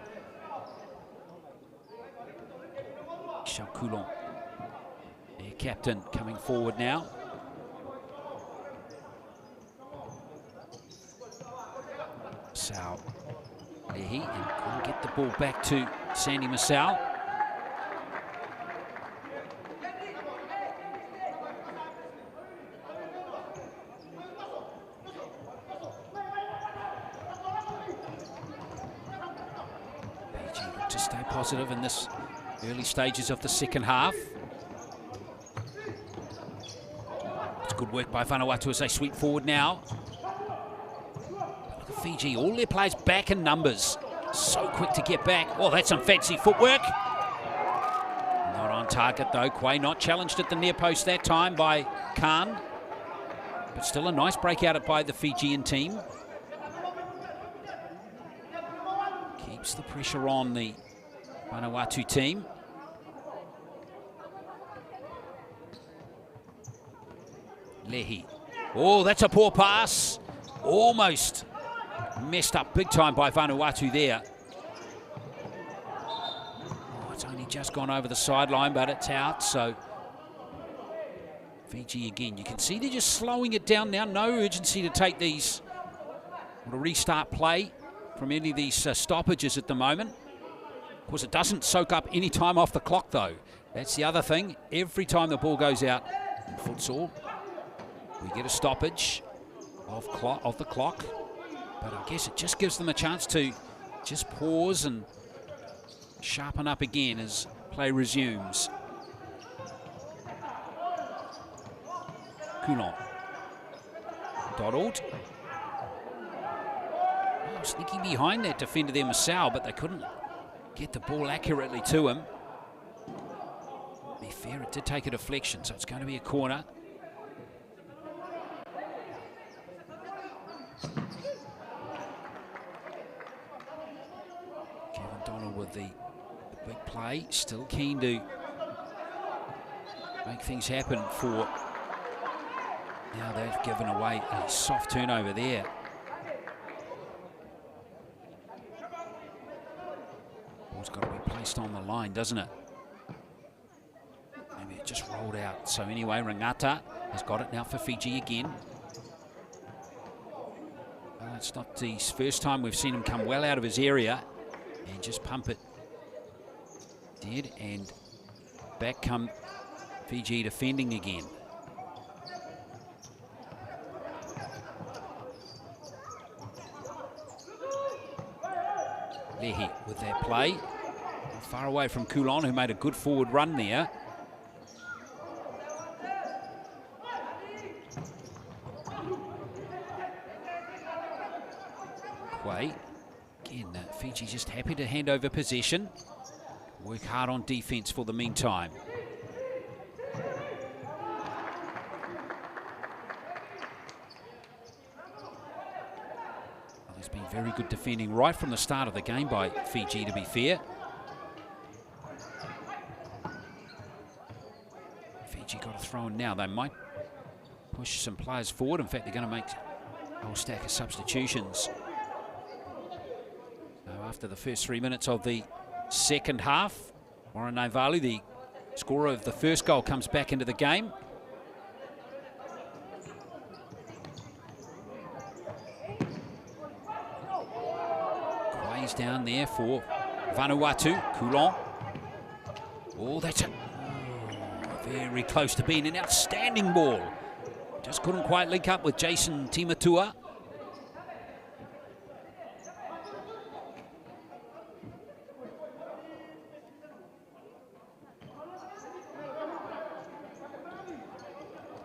Coulon, their captain, coming forward now. Masao Lehi, and couldn't get the ball back to Sandy Masao. To stay positive in this early stages of the second half. It's good work by Vanuatu as they sweep forward now. Look at Fiji, all their players back in numbers. So quick to get back. Oh, that's some fancy footwork. Not on target though. Quay not challenged at the near post that time by Khan. But still a nice breakout by the Fijian team. Keeps the pressure on the Vanuatu team. Lehi. Oh, that's a poor pass. Almost messed up big time by Vanuatu there. Oh, it's only just gone over the sideline, but it's out, so Fiji again. You can see they're just slowing it down now. No urgency to take these, or to restart play from any of these stoppages at the moment. Of course, it doesn't soak up any time off the clock, though. That's the other thing. Every time the ball goes out in futsal, we get a stoppage of the clock. But I guess it just gives them a chance to just pause and sharpen up again as play resumes. Coulon. Doddled. Oh, sneaking behind that defender there, Masao, but they couldn't get the ball accurately to him. To be fair, it did take a deflection, so it's going to be a corner. Kevin Donald with the big play, still keen to make things happen for... Now they've given away a soft turnover there. Ball's got to be placed on the line, doesn't it? Maybe it just rolled out. So anyway, Rangata has got it now for Fiji again. Well, it's not the first time we've seen him come well out of his area and just pump it dead, and back come Fiji defending again. Lehi with their play. Far away from Coulon, who made a good forward run there. Quay. Again, Fiji just happy to hand over possession. Work hard on defence for the meantime. There's been very good defending right from the start of the game by Fiji, to be fair. Fiji got a throw in now. They might push some players forward. In fact, they're going to make a whole stack of substitutions. So after the first 3 minutes of the second half, Warren Naivalu, the scorer of the first goal, comes back into the game. Quay's down there for Vanuatu. Coulon. Oh, that's very close to being an outstanding ball. Just couldn't quite link up with Jason Timatua.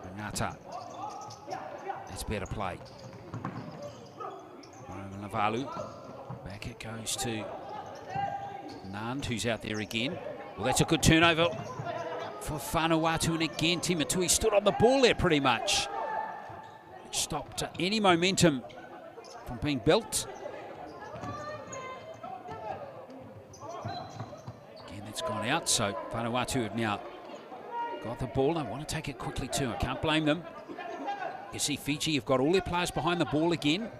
Renata. That's better play. Navalu. Back it goes to Nand, who's out there again. Well, that's a good turnover for Vanuatu, and again Timatui stood on the ball there pretty much. It stopped any momentum from being built. Again, that's gone out, so Vanuatu have now got the ball. They want to take it quickly too. I can't blame them. You see Fiji have got all their players behind the ball again.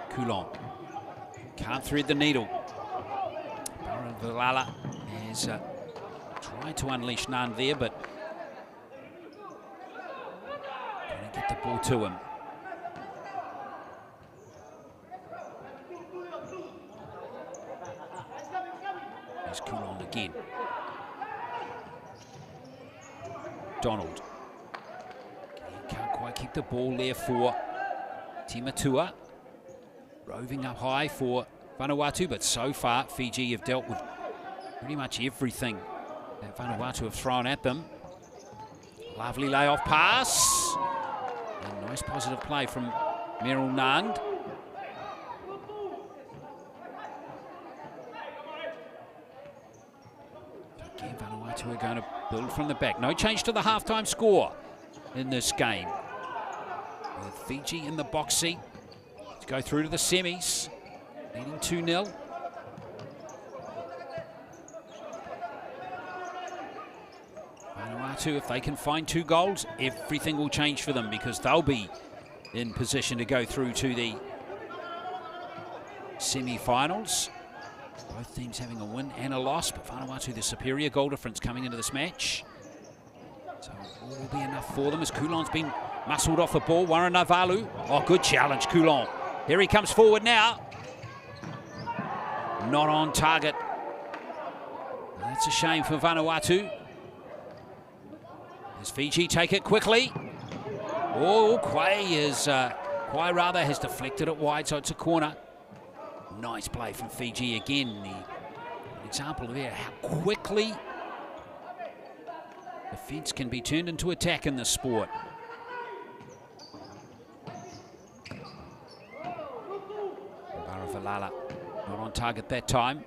Coulon can't thread the needle. Valala has tried to unleash Nand there, but going to get the ball to him. There's Coulon again. Donald. Can't quite keep the ball there for Timatua. Roving up high for Vanuatu, but so far Fiji have dealt with pretty much everything that Vanuatu have thrown at them. Lovely layoff pass. And nice positive play from Merrill Nand. Again, Vanuatu are going to build from the back. No change to the halftime score in this game. With Fiji in the box seat. Go through to the semis, leading 2-0. Vanuatu, if they can find 2 goals, everything will change for them because they'll be in position to go through to the semi-finals. Both teams having a win and a loss, but Vanuatu the superior goal difference coming into this match. So all will be enough for them as Coulon's been muscled off the ball. Warren Naivalu. Oh, good challenge, Coulon. Here he comes forward now. Not on target. That's a shame for Vanuatu. As Fiji take it quickly. Oh, Quay has deflected it wide, so it's a corner. Nice play from Fiji again. An example of how quickly defence can be turned into attack in this sport. Valala not on target that time.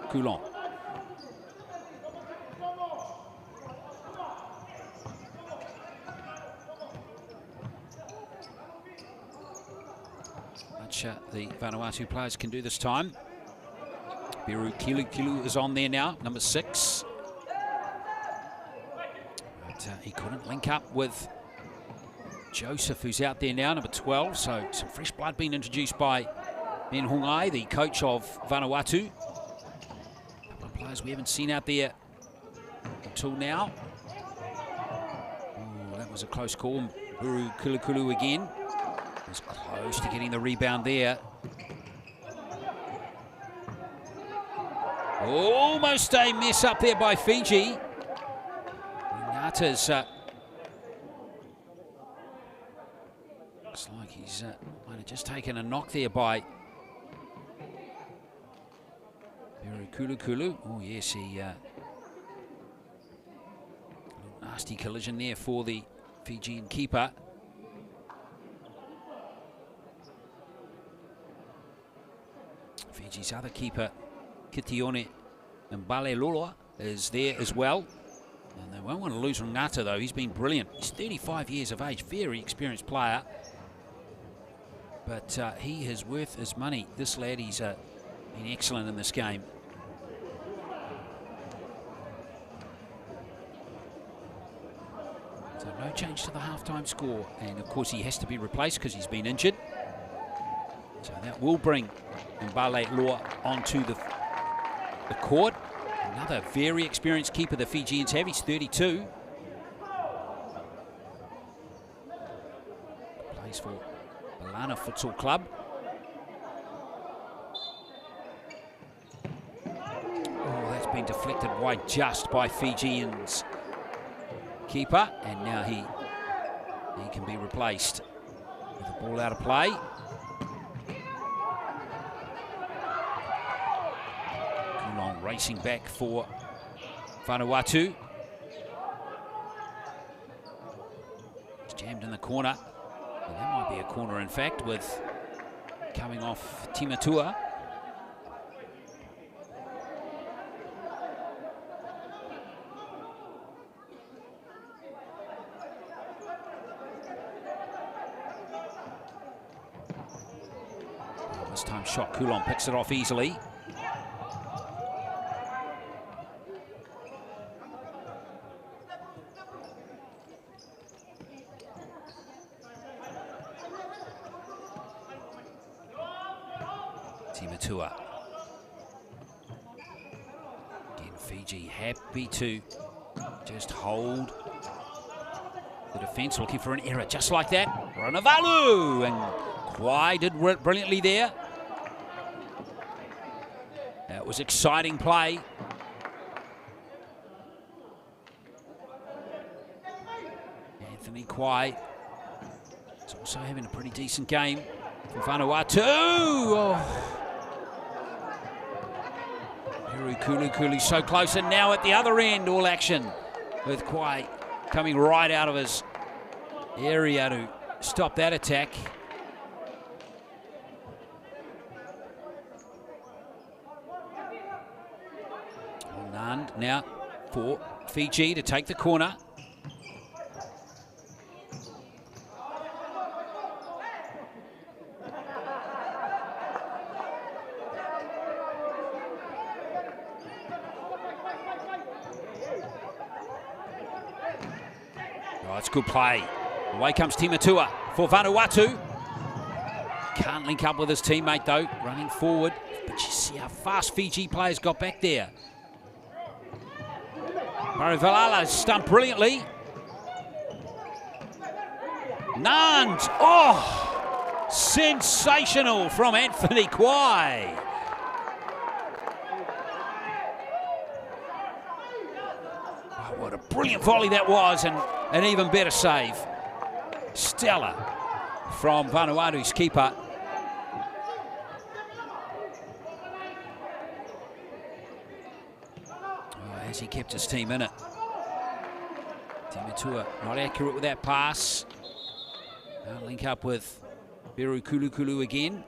Coulon. Much the Vanuatu players can do this time. Biru Kilu is on there now, number 6. He couldn't link up with Joseph, who's out there now, number 12. So some fresh blood being introduced by Ben Hongai, the coach of Vanuatu. A couple of players we haven't seen out there until now. Ooh, that was a close call. Buru Kulukulu again. Was close to getting the rebound there. Almost a mess up there by Fiji. Renata's looks like he's might have just taken a knock there by Kulukulu. Oh yes, he nasty collision there for the Fijian keeper. Fiji's other keeper, Kitione Mbaleloloa, is there as well. And they won't want to lose Vanuatu, though. He's been brilliant. He's 35 years of age, very experienced player. But he is worth his money. This lad, he's been excellent in this game. So no change to the halftime score. And, of course, he has to be replaced because he's been injured. So that will bring Mbale Law onto the court. Another very experienced keeper the Fijians have. He's 32. Plays for Balana Futsal Club. Oh, that's been deflected wide just by Fijians keeper, and now he can be replaced with the ball out of play. Kulong racing back for Vanuatu. It's jammed in the corner. Well, that might be a corner, in fact, with coming off Timatua. This time shot, Kulong picks it off easily. Timatua. Again, Fiji happy to just hold the defence, looking for an error just like that. Ranavalu, and Kwai did brilliantly there. That was exciting play. Anthony Kwai is also having a pretty decent game for Vanuatu. Oh. Kulu so close, and now at the other end, all action with Kwai coming right out of his area to stop that attack. Nand now for Fiji to take the corner. Oh, it's good play. Away comes Timatua for Vanuatu. Can't link up with his teammate though, running forward. But you see how fast Fiji players got back there. Marivalala stumped brilliantly. Nand, oh, sensational from Anthony Kwai. Oh, what a brilliant volley that was, and an even better save. Stellar from Vanuatu's keeper. As he kept his team in it. Timatua not accurate with that pass. Now link up with Beru Kulu again.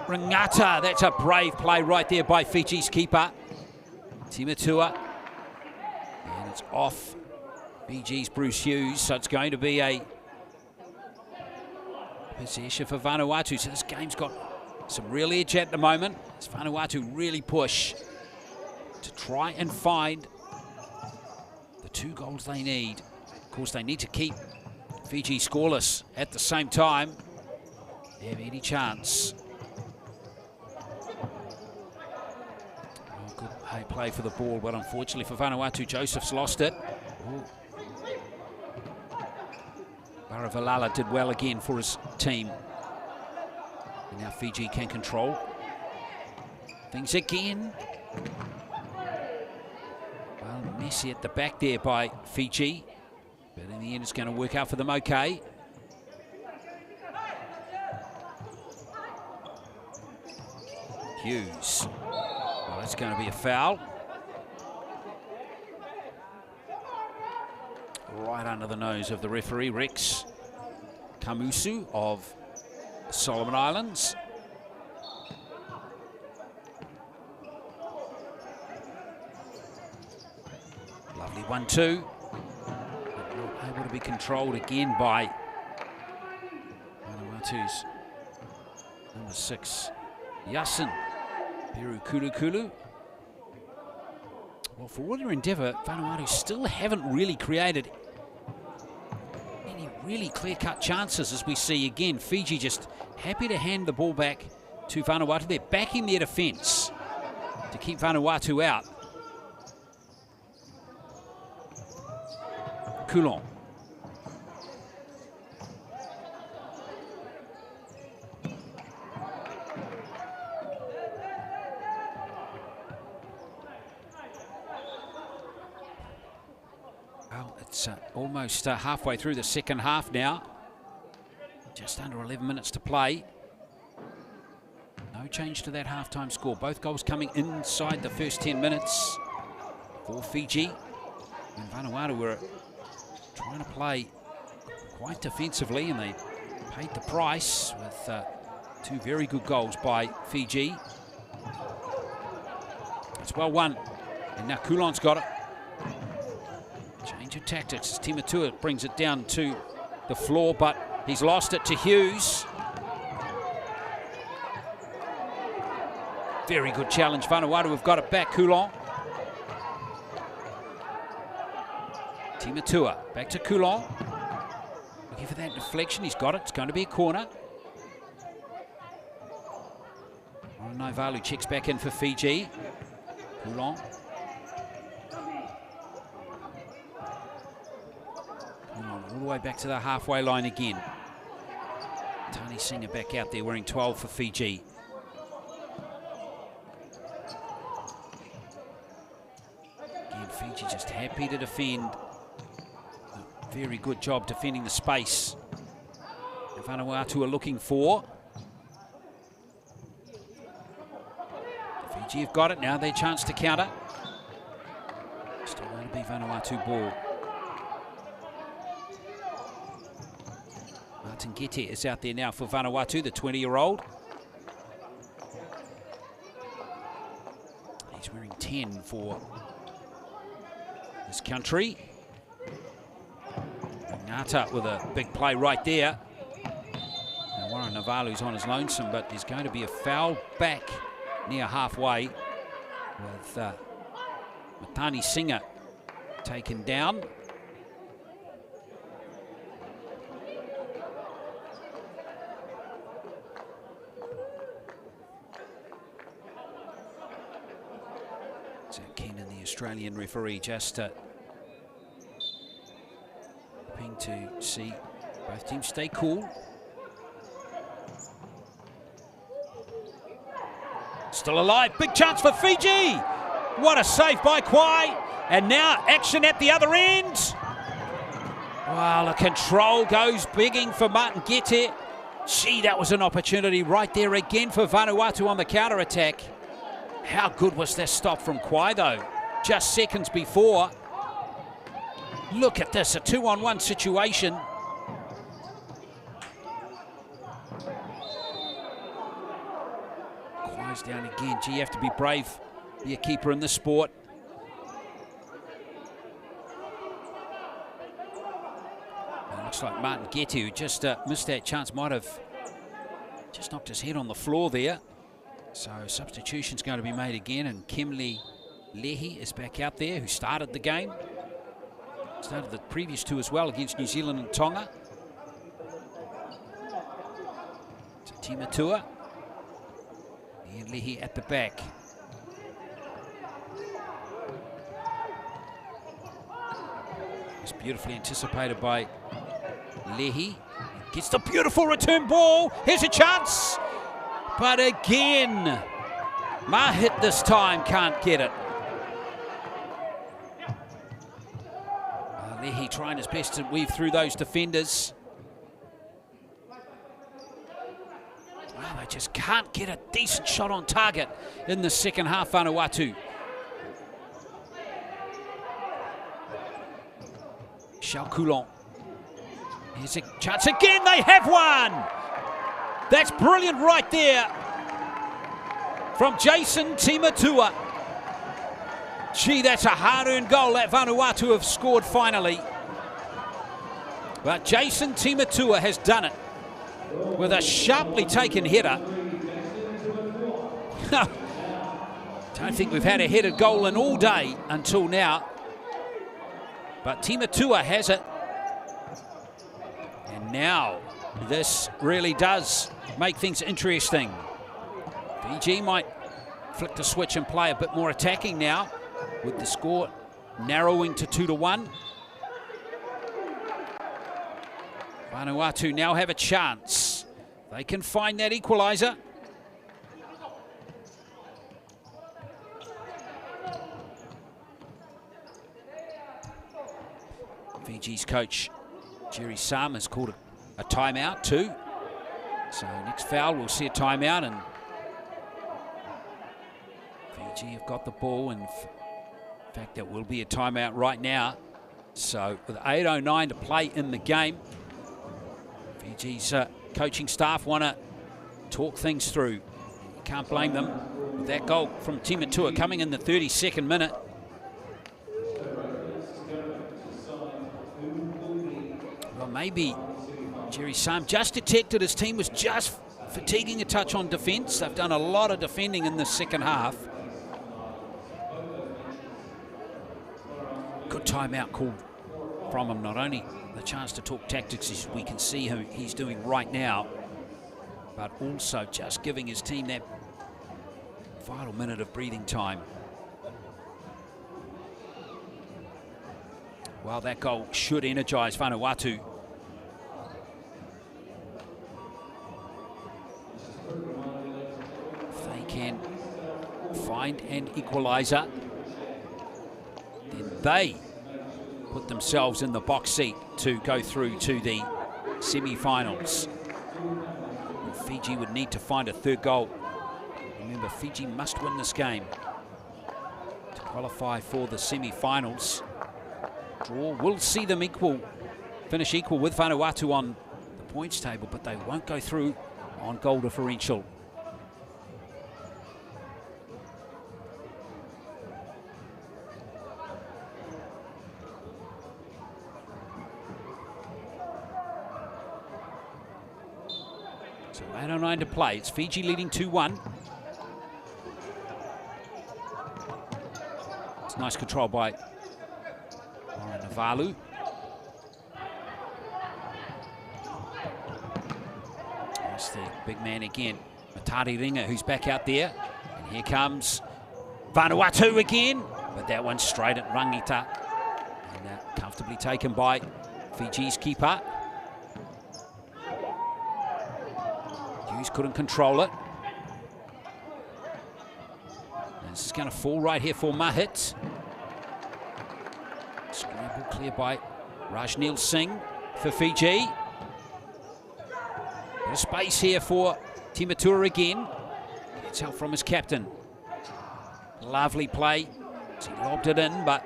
Rangata, that's a brave play right there by Fiji's keeper. Timatua. And it's off Fiji's Bruce Hughes, so it's going to be a possession for Vanuatu. So this game's got some real edge at the moment. As Vanuatu really push to try and find the 2 goals they need. Of course, they need to keep Fiji scoreless at the same time. They have any chance. Oh, good high play for the ball, but unfortunately for Vanuatu, Joseph's lost it. Ooh. Marivalala did well again for his team. And now Fiji can control things again. Well, messy at the back there by Fiji. But in the end, it's going to work out for them okay. Hughes. Well, that's going to be a foul. Right under the nose of the referee, Rex Kamusu of Solomon Islands. Lovely 1-2. Not able to be controlled again by Vanuatu's number 6, Yasin Peru Kulu. Well, for all their endeavour, Vanuatu still haven't really created any really clear-cut chances, as we see again. Fiji just happy to hand the ball back to Vanuatu. They're backing their defence to keep Vanuatu out. Coulon. Well, it's almost halfway through the second half now. Just under 11 minutes to play. No change to that halftime score. Both goals coming inside the first 10 minutes for Fiji. And Vanuatu were trying to play quite defensively, and they paid the price with 2 very good goals by Fiji. It's well won, and now Coulon's got it. Change of tactics as Timatua brings it down to the floor, but he's lost it to Hughes. Very good challenge. Vanuatu have got it back. Coulon. Timatua back to Coulon. Looking for that deflection. He's got it. It's going to be a corner. Naivalu checks back in for Fiji. Coulon. Coulon all the way back to the halfway line again. Tani Singer back out there wearing 12 for Fiji. Again, Fiji just happy to defend. Very good job defending the space that Vanuatu are looking for. Fiji have got it now, their chance to counter. Still going to be Vanuatu ball. Martin Gete is out there now for Vanuatu, the 20-year-old. He's wearing 10 for his country. Ngata with a big play right there. Now Warren Navalu's on his lonesome, but there's going to be a foul back near halfway with Matani Singer taken down. Zach Keenan, the Australian referee, just hoping to see both teams stay cool. Still alive, big chance for Fiji. What a save by Kwai. And now action at the other end. Well, the control goes begging for Martin Gete. Gee, that was an opportunity right there again for Vanuatu on the counter-attack. How good was that stop from Kwai, though? Just seconds before. Look at this, a 2-on-1 situation. Kwai's down again. Gee, you have to be brave, be a keeper in this sport. It looks like Martin Gete, who just missed that chance, might have just knocked his head on the floor there. So substitution's going to be made again, and Kimli Lehi is back out there, who started the game. Started the previous two as well against New Zealand and Tonga. So Timatua. And Lehi at the back. It's beautifully anticipated by Lehi. Gets the beautiful return ball. Here's a chance. But again, Mahit this time can't get it. Lehi trying his best to weave through those defenders. Wow, they just can't get a decent shot on target in the second half, Vanuatu. Charles Coulon. Here's a chance again, they have one! That's brilliant right there from Jason Timatua. Gee, that's a hard-earned goal that Vanuatu have scored finally. But Jason Timatua has done it with a sharply taken header. Don't think we've had a headed goal in all day until now. But Timatua has it. And now this really does make things interesting. Fiji might flick the switch and play a bit more attacking now, with the score narrowing to 2-1. Vanuatu now have a chance. They can find that equaliser. Fiji's coach, Jerry Sam, has called a timeout too. So next foul, we'll see a timeout, and Fiji have got the ball, and in fact, there will be a timeout right now. So with 8:09 to play in the game, Fiji's coaching staff want to talk things through. You can't blame them. With that goal from Timatua coming in the 32nd minute. Well, maybe Jerry Sam just detected his team was just fatiguing a touch on defence. They've done a lot of defending in the second half. Good timeout call from him. Not only the chance to talk tactics, as we can see who he's doing right now, but also just giving his team that final minute of breathing time. Well, that goal should energise Vanuatu. If they can find an equaliser, then they put themselves in the box seat to go through to the semi-finals. Fiji would need to find a third goal. Remember, Fiji must win this game to qualify for the semi-finals. Draw will see them finish equal with Vanuatu on the points table, but they won't go through on goal differential. So 8:09 to play. It's Fiji leading 2-1. It's nice control by Navalu. That's the big man again, Matari Ringa, who's back out there. And here comes Vanuatu again, but that one's straight at Rangita. And comfortably taken by Fiji's keeper. Hughes couldn't control it. And this is going to fall right here for Mahit. Scramble clear by Rajneel Singh for Fiji. Bit of space here for Timatua again. Gets help from his captain. Lovely play. He lobbed it in, but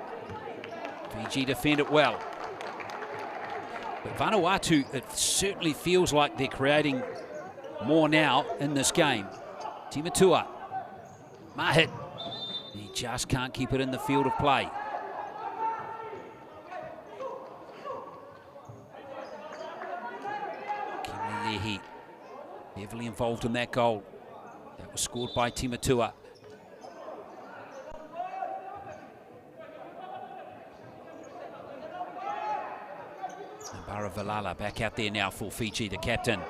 Fiji defend it well. But Vanuatu, it certainly feels like they're creating more now in this game. Timatua. Mahit. He just can't keep it in the field of play. Lehi, heavily involved in that goal. That was scored by Timatua. Baravalala back out there now for Fiji, the captain.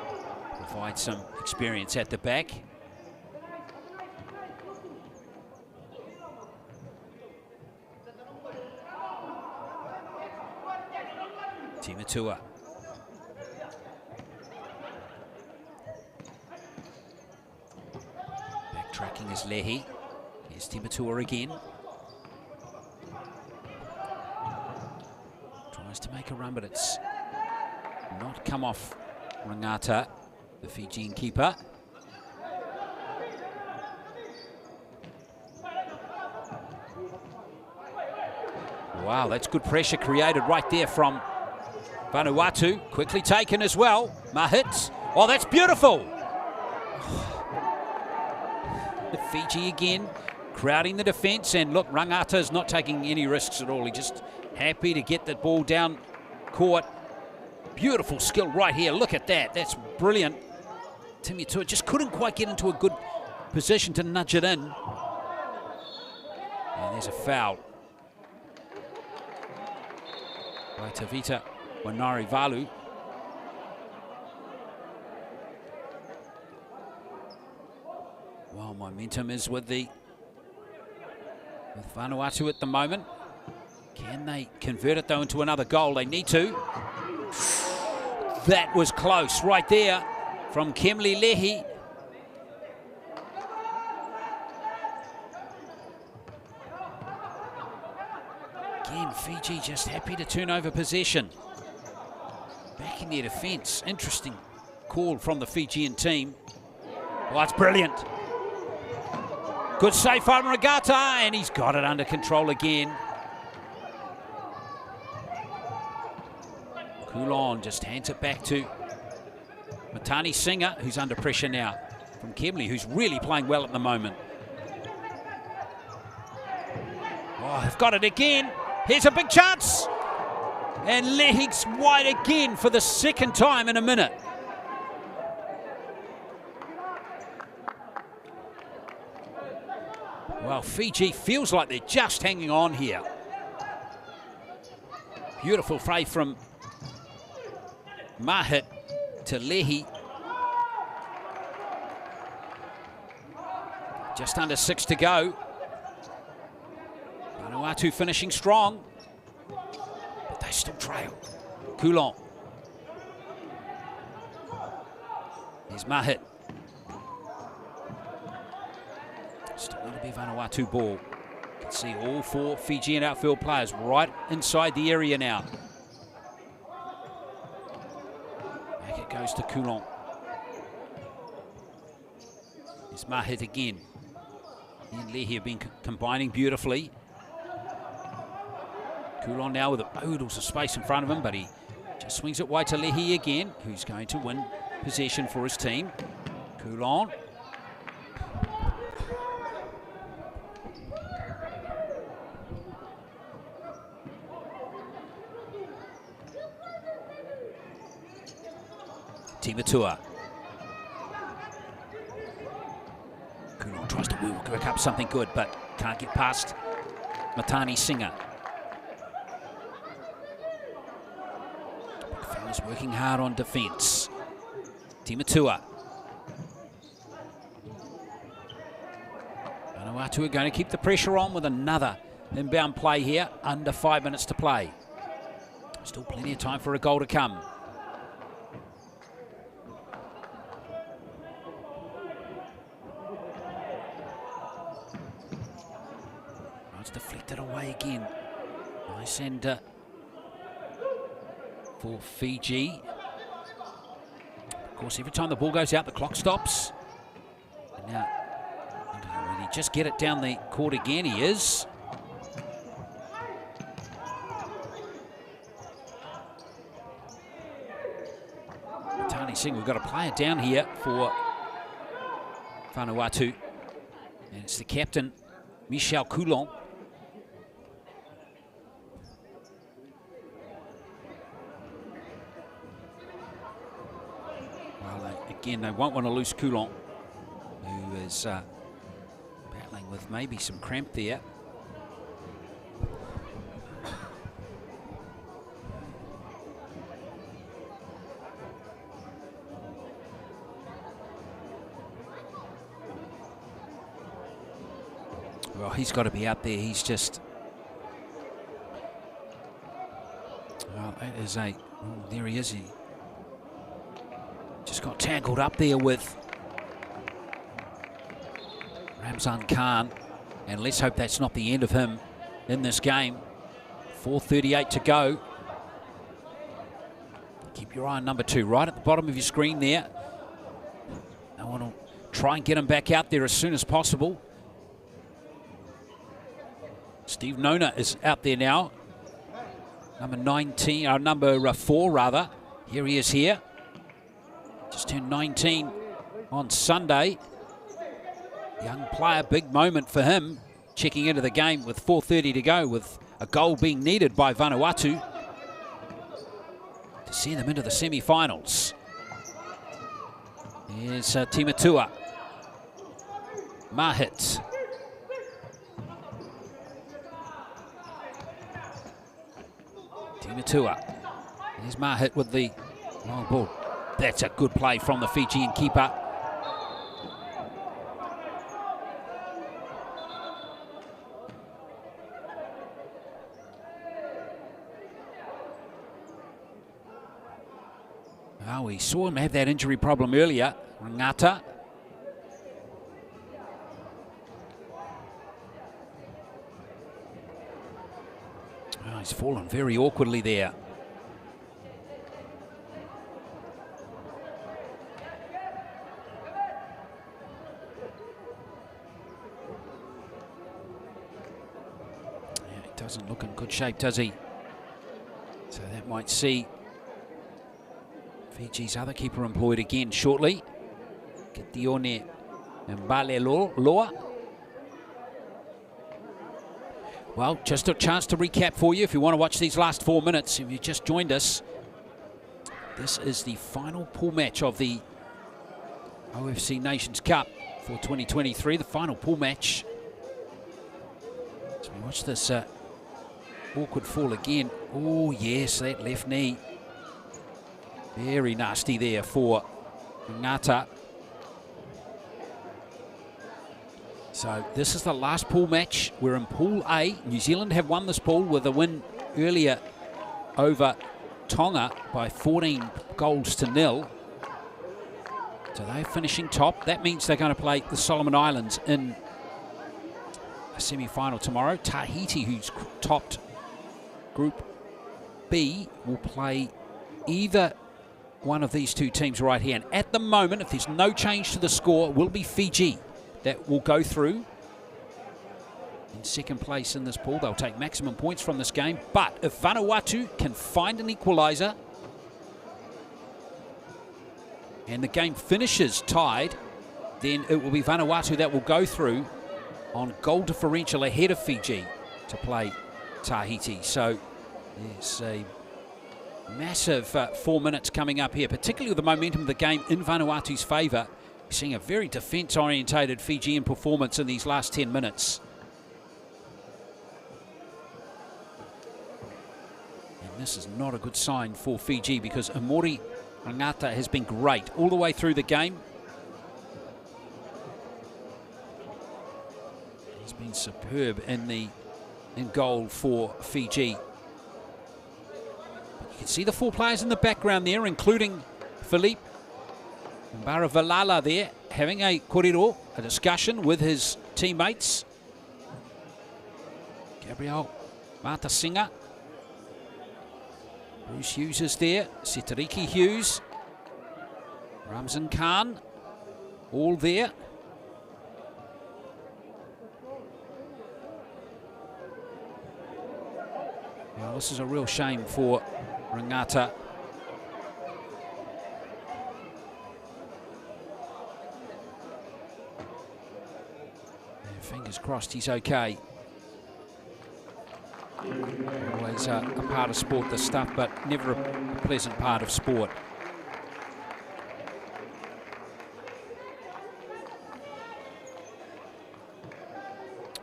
Provides some experience at the back. Timatua. Backtracking is Lehi. Here's Timatua again. Tries to make a run, but it's not come off Rangata, the Fijian keeper. Wow, that's good pressure created right there from Vanuatu. Quickly taken as well. Mahit. Oh, that's beautiful. Fiji again, crowding the defence, and look, Rangata is not taking any risks at all. He's just happy to get the ball down court. Beautiful skill right here. Look at that. That's brilliant. Timmy Tua just couldn't quite get into a good position to nudge it in. And there's a foul. By Tavita Wanari Valu. Well, momentum is with Vanuatu at the moment. Can they convert it though into another goal? They need to. That was close right there from Kemli Lehi. Again, Fiji just happy to turn over possession. Back in their defence. Interesting call from the Fijian team. Well, that's brilliant. Good save from Rangata, and he's got it under control again. Coulon just hands it back to Matani Singer, who's under pressure now from Kemley, who's really playing well at the moment. Oh, they've got it again. Here's a big chance. And Lehig's wide again for the second time in a minute. Well, Fiji feels like they're just hanging on here. Beautiful fray from Mahit to Lehi. Just under 6 to go. Vanuatu finishing strong, but they still trail. Coulon. Here's Mahit. Still going to be Vanuatu ball. You can see all 4 Fijian outfield players right inside the area now. Back it goes to Coulon. It's Mahit again. He and Lehi have been combining beautifully. Coulon now with oodles of space in front of him, but he just swings it wide to Lehi again, who's going to win possession for his team. Coulon. Timatua. Coulon tries to work up something good, but can't get past Matani Singer. Fella's working hard on defence. Timatua. Vanuatu are going to keep the pressure on with another inbound play here. Under 5 minutes to play. Still plenty of time for a goal to come. It's deflected away again. Nice and for Fiji. Of course, every time the ball goes out, the clock stops. And now, will he just get it down the court again? He is. Matani Singh, we've got a player down here for Vanuatu. And it's the captain, Michel Coulon. Again, they won't want to lose Coulon, who is battling with maybe some cramp there. Well, he's got to be out there. He's just... Well, that is a... Oh, there he is. He just got tangled up there with Ramzan Khan, and let's hope that's not the end of him in this game. 4:38 to go. Keep your eye on number 2 right at the bottom of your screen there. I want to try and get him back out there as soon as possible. Steve Nona is out there now. Number 19, number 4 rather. Here he is here. Just turned 19 on Sunday. Young player, big moment for him, checking into the game with 4:30 to go, with a goal being needed by Vanuatu to send them into the semi-finals. Here's Timatua. Mahit. Timatua. Here's Mahit with the long ball. That's a good play from the Fijian keeper. Well, we saw him have that injury problem earlier. Rangata. Oh, he's fallen very awkwardly there. Yeah, he doesn't look in good shape, does he? So that might see Fiji's other keeper employed again shortly. Ketione Mbale-Loa. Well, just a chance to recap for you if you want to watch these last 4 minutes. If you just joined us, this is the final pool match of the OFC Nations Cup for 2023. The final pool match. So we watch this awkward fall again. Oh yes, that left knee. Very nasty there for Ngata. So this is the last pool match. We're in Pool A. New Zealand have won this pool with a win earlier over Tonga by 14 goals to 0. So they're finishing top. That means they're going to play the Solomon Islands in a semi-final tomorrow. Tahiti, who's topped Group B, will play either one of these two teams right here. And at the moment, if there's no change to the score, it will be Fiji that will go through in second place in this pool. They'll take maximum points from this game. But if Vanuatu can find an equaliser and the game finishes tied, then it will be Vanuatu that will go through on goal differential ahead of Fiji to play Tahiti. So there's a massive 4 minutes coming up here, particularly with the momentum of the game in Vanuatu's favour. We're seeing a very defence-orientated Fijian performance in these last 10 minutes. And this is not a good sign for Fiji, because Amori Rangata has been great all the way through the game. He's been superb in goal for Fiji. You can see the 4 players in the background there, including Philippe Baravalala there, having a korero, a discussion with his teammates. Gabriel Matasinga. Bruce Hughes is there. Setariki Hughes. Ramzan Khan. All there. Well, this is a real shame for Rangata. Fingers crossed he's okay. Always a part of sport, this stuff, but never a pleasant part of sport.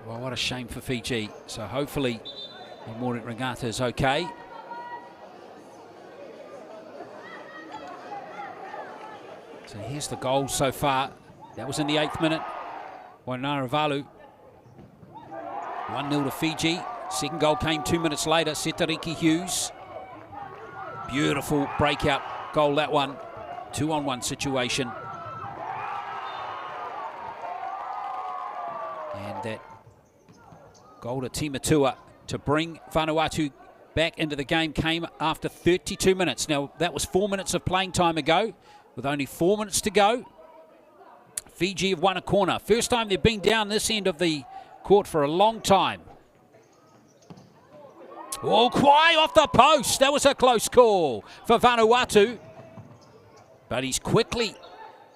Well, what a shame for Fiji. So hopefully Amori Rangata is okay. So here's the goal so far. That was in the 8th minute. Wainaravalu. 1-0 to Fiji. Second goal came 2 minutes later. Setariki Hughes. Beautiful breakout goal, that one. 2-on-1 situation. And that goal to Timatua to bring Vanuatu back into the game came after 32 minutes. Now, that was 4 minutes of playing time ago, with only 4 minutes to go. Fiji have won a corner. First time they've been down this end of the court for a long time. Oh, Kwai off the post. That was a close call for Vanuatu. But he's quickly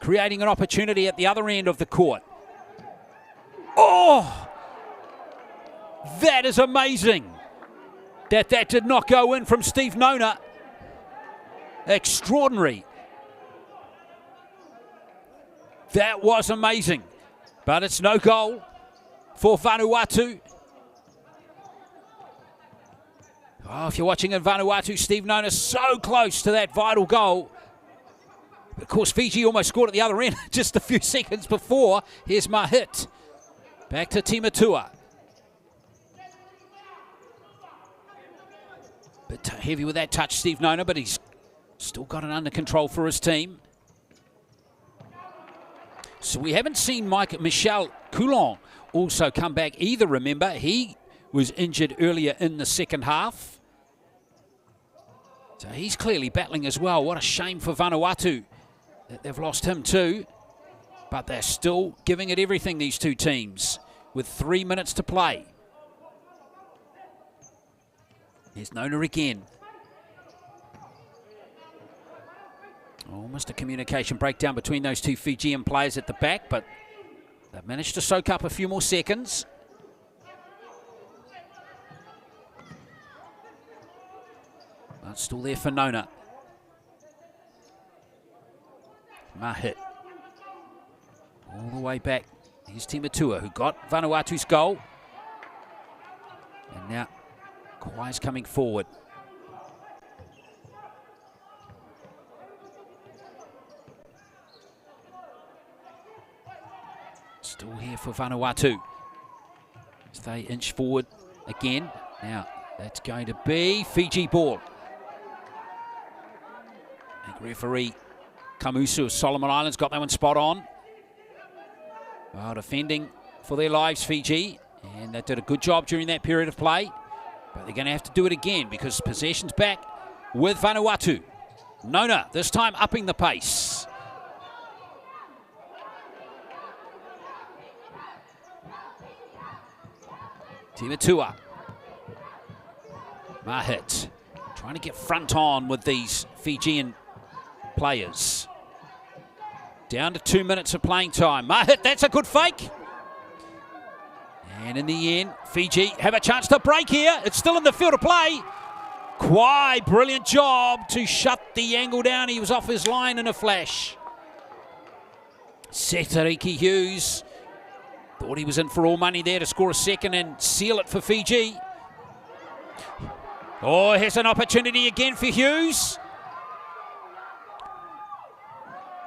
creating an opportunity at the other end of the court. Oh! That is amazing. That did not go in from Steve Nona. Extraordinary. That was amazing. But it's no goal for Vanuatu. Oh, if you're watching in Vanuatu, Steve Nona so close to that vital goal. Of course, Fiji almost scored at the other end just a few seconds before. Here's Mahit. Back to Timatua. Bit heavy with that touch, Steve Nona, but he's still got it under control for his team. So we haven't seen Michel Coulon also come back either, remember. He was injured earlier in the second half. So he's clearly battling as well. What a shame for Vanuatu that they've lost him too. But they're still giving it everything, these two teams, with 3 minutes to play. Here's Nona again. Almost a communication breakdown between those two Fijian players at the back, but they've managed to soak up a few more seconds. But still there for Nona. Mahit. All the way back. Here's Timatua, who got Vanuatu's goal. And now Kwai's coming forward. Still here for Vanuatu. As they inch forward again. Now, that's going to be Fiji ball. I think referee Kamusu of Solomon Islands got that one spot on. Well, defending for their lives, Fiji. And they did a good job during that period of play. But they're going to have to do it again because possession's back with Vanuatu. Nona, this time upping the pace. Timatua. Mahit trying to get front on with these Fijian players. Down to 2 minutes of playing time. Mahit, that's a good fake. And in the end, Fiji have a chance to break here. It's still in the field of play. Kwai, brilliant job to shut the angle down. He was off his line in a flash. Setariki Hughes thought he was in for all money there to score a second and seal it for Fiji. Oh, here's an opportunity again for Hughes.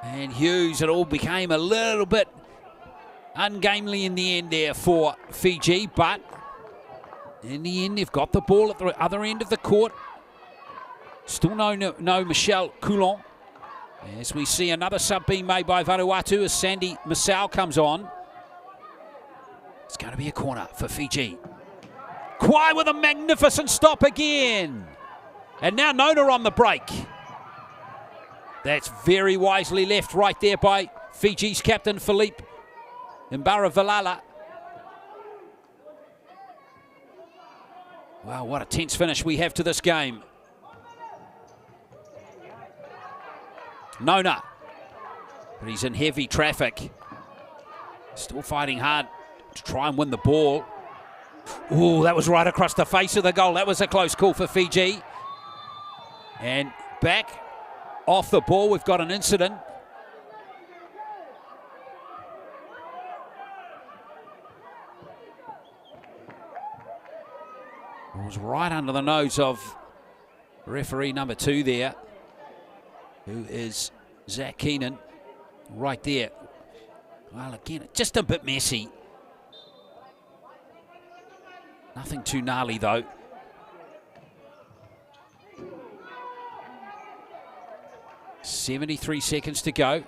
And Hughes, it all became a little bit ungamely in the end there for Fiji, but in the end they've got the ball at the other end of the court. Still no Michel Coulon. As we see another sub being made by Vanuatu as Sandy Masau comes on. It's going to be a corner for Fiji. Kwai with a magnificent stop again. And now Nona on the break. That's very wisely left right there by Fiji's captain, Philippe Mbaravalala. Wow, what a tense finish we have to this game. Nona, but he's in heavy traffic. Still fighting hard to try and win the ball. Oh, that was right across the face of the goal. That was a close call for Fiji. And back off the ball, we've got an incident. It was right under the nose of referee number 2 there, who is Zach Keenan, right there. Well, again, just a bit messy. Nothing too gnarly, though. .73 seconds to go.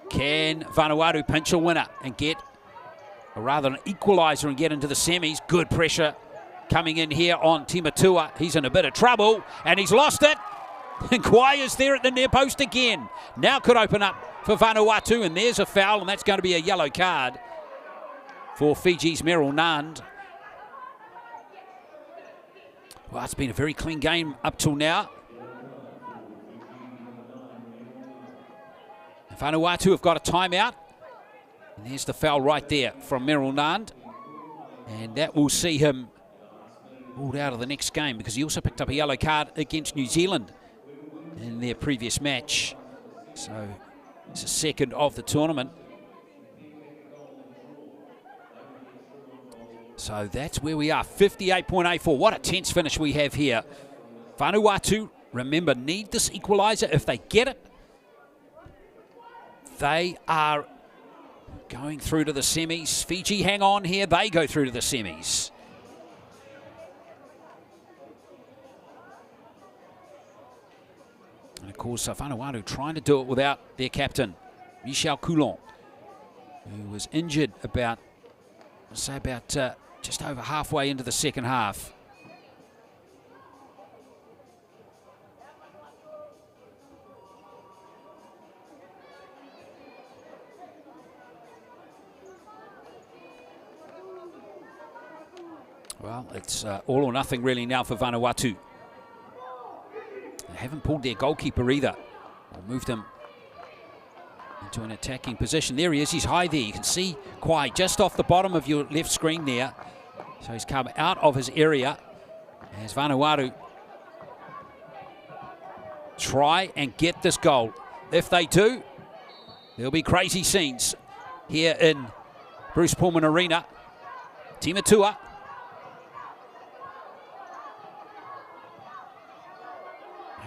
Can Vanuatu pinch a winner and get, or rather an equaliser and get into the semis? Good pressure coming in here on Timatua. He's in a bit of trouble, and he's lost it. And Kwai is there at the near post again. Now could open up for Vanuatu, and there's a foul, and that's going to be a yellow card for Fiji's Merrill Nand. Well, it's been a very clean game up till now. Vanuatu have got a timeout. And there's the foul right there from Merrill Nand. And that will see him ruled out of the next game because he also picked up a yellow card against New Zealand in their previous match. So it's the second of the tournament. So that's where we are, 58.84. What a tense finish we have here. Vanuatu, remember, need this equaliser. If they get it, they are going through to the semis. Fiji hang on here. They go through to the semis. And of course, Vanuatu trying to do it without their captain, Michel Coulon, who was injured about just over halfway into the second half. Well, it's all or nothing really now for Vanuatu. They haven't pulled their goalkeeper either, or moved him into an attacking position. There he is, he's high there. You can see Kwai just off the bottom of your left screen there. So he's come out of his area as Vanuatu try and get this goal. If they do, there'll be crazy scenes here in Bruce Pullman Arena. Timatua.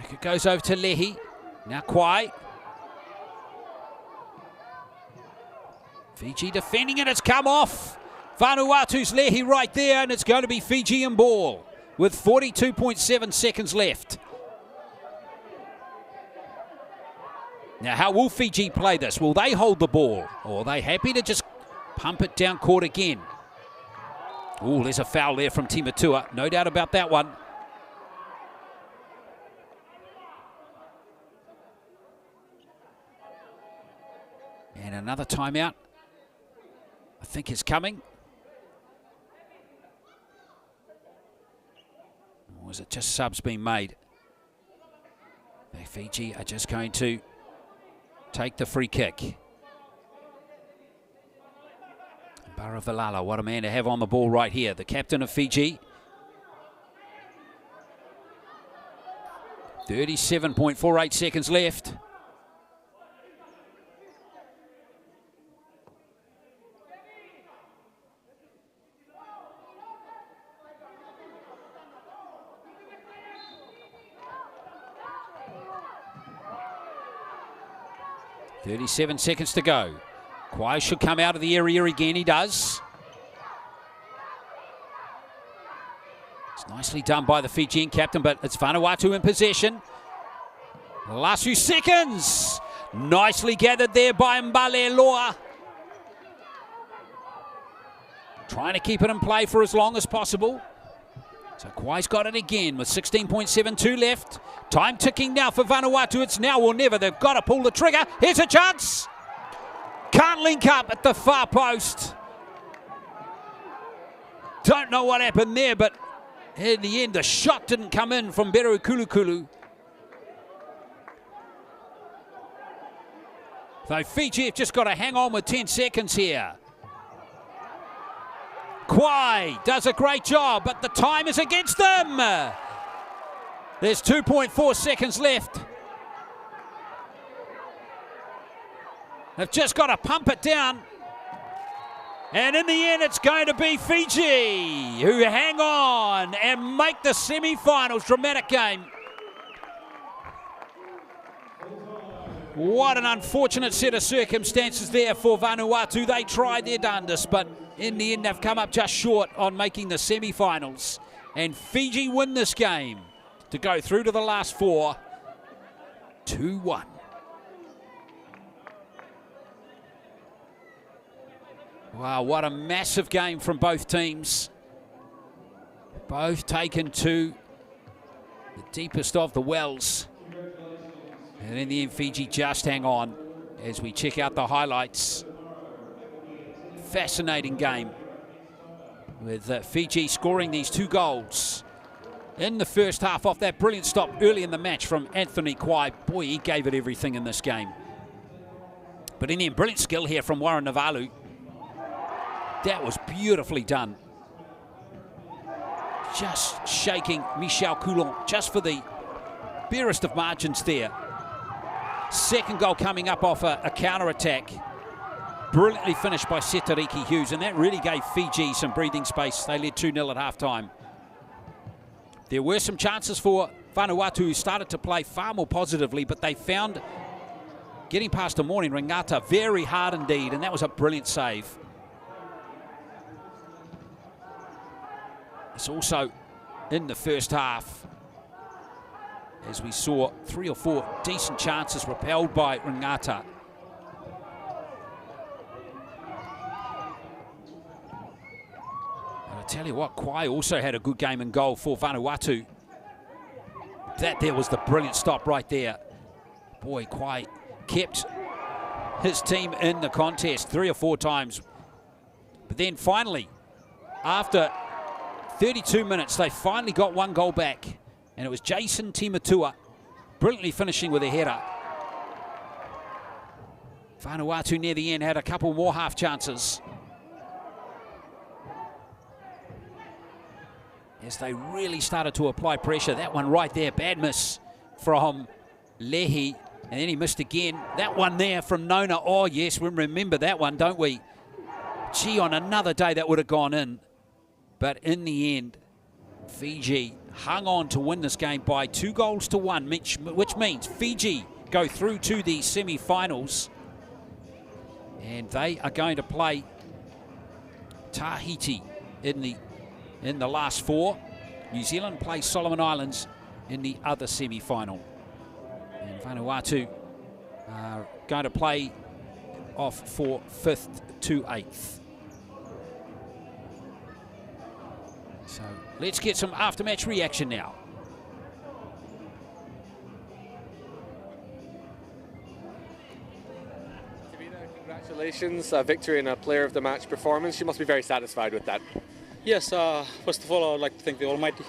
It goes over to Lehi. Now Kwai. Fiji defending it, it's come off. Vanuatu's Lehi right there, and it's going to be Fijian ball with 42.7 seconds left. Now, how will Fiji play this? Will they hold the ball, or are they happy to just pump it down court again? Oh, there's a foul there from Timatua, no doubt about that one. And another timeout, I think, is coming. Or was it just subs being made? Fiji are just going to take the free kick. Baravalala, what a man to have on the ball right here. The captain of Fiji. 37.48 seconds left. .37 seconds to go. Kwai should come out of the area again. He does. It's nicely done by the Fijian captain, but it's Vanuatu in possession. The last few seconds. Nicely gathered there by Mbale Loa. Trying to keep it in play for as long as possible. So Kwai's got it again with 16.72 left. Time ticking now for Vanuatu. It's now or never. They've got to pull the trigger. Here's a chance. Can't link up at the far post. Don't know what happened there, but in the end, the shot didn't come in from Beru Kulukulu. So Fiji have just got to hang on with 10 seconds here. Kwai does a great job, but the time is against them. There's 2.4 seconds left. They've just got to pump it down. And in the end, it's going to be Fiji who hang on and make the semi-finals. Dramatic game. What an unfortunate set of circumstances there for Vanuatu. They tried their darndest, but in the end, they've come up just short on making the semi-finals. And Fiji win this game to go through to the last four, 2-1. Wow, what a massive game from both teams. Both taken to the deepest of the wells. And in the end, Fiji just hang on as we check out the highlights. Fascinating game with Fiji scoring these 2 goals in the first half off that brilliant stop early in the match from Anthony Kwai. Boy, he gave it everything in this game. But in the end, brilliant skill here from Warren Navalu. That was beautifully done. Just shaking Michel Coulon just for the barest of margins there. Second goal coming up off a counter-attack. Brilliantly finished by Setariki Hughes, and that really gave Fiji some breathing space. They led 2-0 at half-time. There were some chances for Vanuatu, who started to play far more positively, but they found getting past the morning Ringata very hard indeed, and that was a brilliant save. It's also in the first half, as we saw 3 or 4 decent chances repelled by Ringata. And I tell you what, Kwai also had a good game in goal for Vanuatu. That there was the brilliant stop right there. Boy, Kwai kept his team in the contest 3 or 4 times. But then finally, after 32 minutes, they finally got 1 goal back. And it was Jason Timatua brilliantly finishing with a header. Vanuatu near the end had a couple more half chances, as they really started to apply pressure. That one right there, bad miss from Lehi, and then he missed again. That one there from Nona. Oh yes, we remember that one, don't we? Gee, on another day that would have gone in. But in the end, Fiji hung on to win this game by 2-1, which means Fiji go through to the semi-finals, and they are going to play Tahiti in the last 4. New Zealand plays Solomon Islands in the other semi-final, and Vanuatu are going to play off for 5th to 8th. So let's get some after-match reaction now. Congratulations, a victory and a player of the match performance. You must be very satisfied with that. Yes, first of all, I would like to thank the Almighty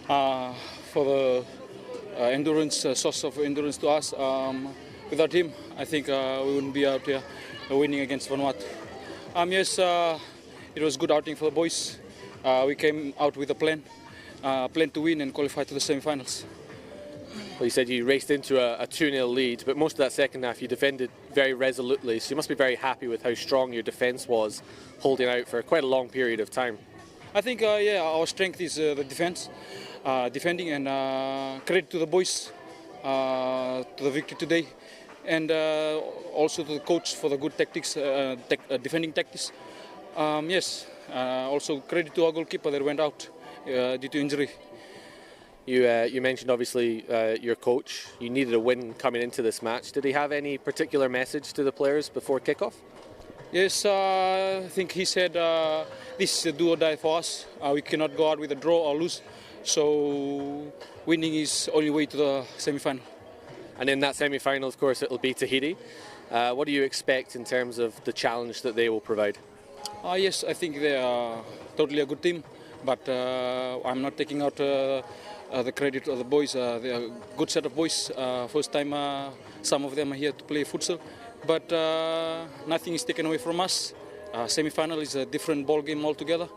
for the endurance, source of endurance to us. Without him, I think we wouldn't be out here winning against Vanuatu. Yes, it was a good outing for the boys. We came out with a plan to win and qualify to the semi-finals. Well, you said you raced into a 2-0 lead, but most of that second half you defended very resolutely, so you must be very happy with how strong your defence was, holding out for quite a long period of time. I think, yeah, our strength is the defence, defending, and credit to the boys, to the victory today, and also to the coach for the good tactics, defending tactics. Yes, also credit to our goalkeeper that went out due to injury. You mentioned obviously your coach. You needed a win coming into this match. Did he have any particular message to the players before kickoff? Yes, I think he said this is a do or die for us. We cannot go out with a draw or lose. So winning is the only way to the semi-final. And in that semi-final, of course, it'll be Tahiti. What do you expect in terms of the challenge that they will provide? Yes, I think they are totally a good team, but I'm not taking out the credit of the boys. They are a good set of boys. First time some of them are here to play futsal, but nothing is taken away from us. Semi-final is a different ball game altogether.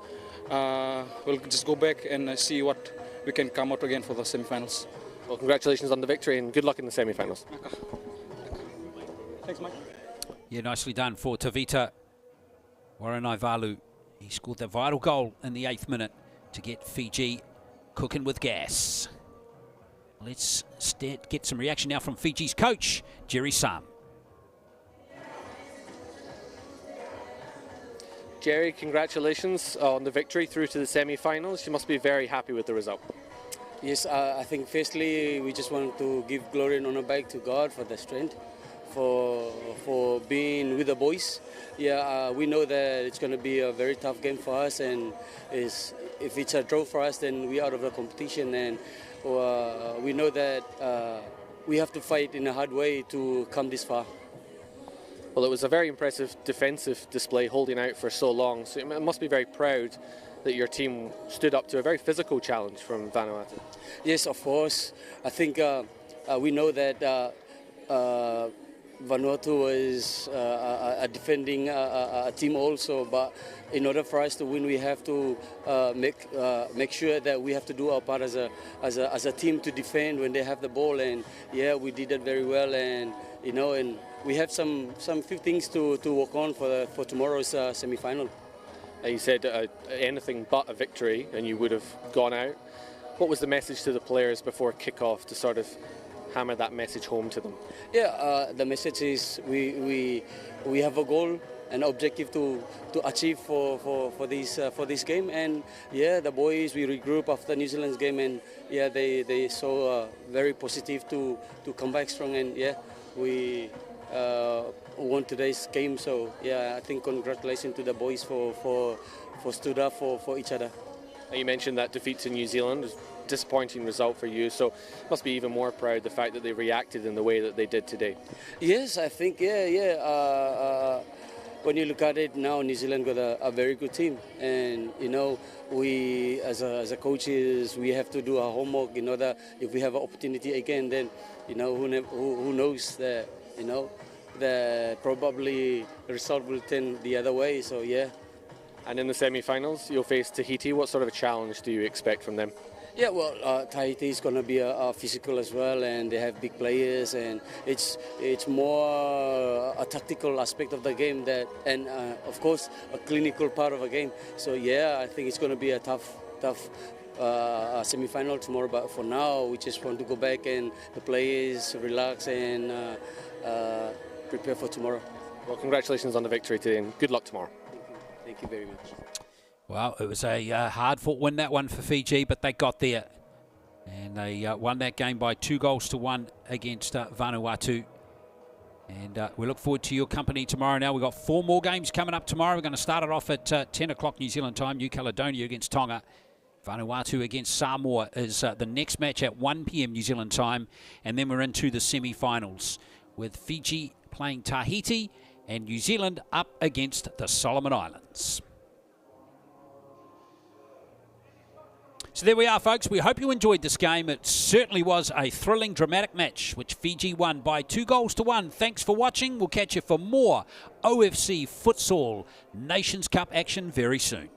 We'll just go back and see what we can come out again for the semi-finals. Well, congratulations on the victory and good luck in the semi-finals. Thanks, Mike. Yeah, nicely done for Tavita Waranaivalu. He scored the vital goal in the 8th minute to get Fiji cooking with gas. Let's get some reaction now from Fiji's coach, Jerry Sam. Jerry, congratulations on the victory through to the semi-finals. You must be very happy with the result. Yes, I think firstly we just want to give glory and honor back to God for the strength, for being with the boys. Yeah, we know that it's going to be a very tough game for us, and if it's a draw for us, then we're out of the competition, and we know that we have to fight in a hard way to come this far. Well, it was a very impressive defensive display, holding out for so long, so you must be very proud that your team stood up to a very physical challenge from Vanuatu. Yes, of course. I think we know that Vanuatu was a defending team also, but in order for us to win, we have to make sure that we have to do our part as a team to defend when they have the ball. And yeah, we did that very well. And and we have some few things to work on for tomorrow's semi-final. You said anything but a victory, and you would have gone out. What was the message to the players before kick-off to sort of hammer that message home to them? Yeah, the message is we have a goal, an objective to achieve for this game, and yeah, the boys, we regroup after New Zealand's game, and yeah, they saw very positive to come back strong, and yeah, we won today's game. So yeah, I think congratulations to the boys for stood up for each other. You mentioned that defeat to New Zealand. Disappointing result for you, so must be even more proud the fact that they reacted in the way that they did today. Yes, I think when you look at it now, New Zealand got a very good team, and we as a coaches, we have to do our homework. That if we have an opportunity again, then who knows that that probably the result will turn the other way. So yeah. And in the semi-finals, you'll face Tahiti. What sort of a challenge do you expect from them? Yeah, well, Tahiti is going to be a physical as well, and they have big players, and it's more a tactical aspect of the game and of course a clinical part of a game. So yeah, I think it's going to be a tough semi-final tomorrow. But for now, we just want to go back and the players relax and prepare for tomorrow. Well, congratulations on the victory today, and good luck tomorrow. Thank you very much. Well, it was a hard-fought win, that one for Fiji, but they got there. And they won that game by 2-1 against Vanuatu. And we look forward to your company tomorrow. Now, we've got 4 more games coming up tomorrow. We're going to start it off at 10 o'clock New Zealand time. New Caledonia against Tonga. Vanuatu against Samoa is the next match at 1 p.m. New Zealand time. And then we're into the semi-finals with Fiji playing Tahiti and New Zealand up against the Solomon Islands. So there we are, folks. We hope you enjoyed this game. It certainly was a thrilling, dramatic match, which Fiji won by 2-1. Thanks for watching. We'll catch you for more OFC Futsal Nations Cup action very soon.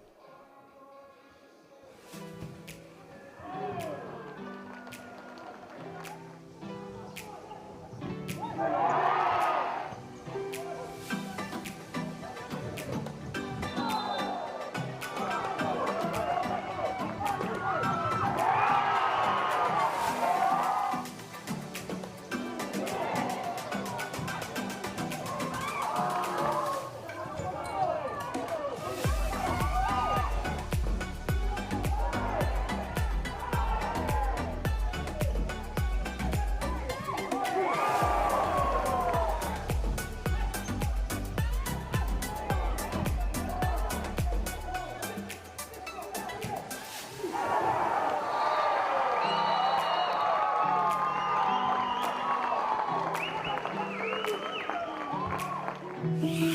Yeah.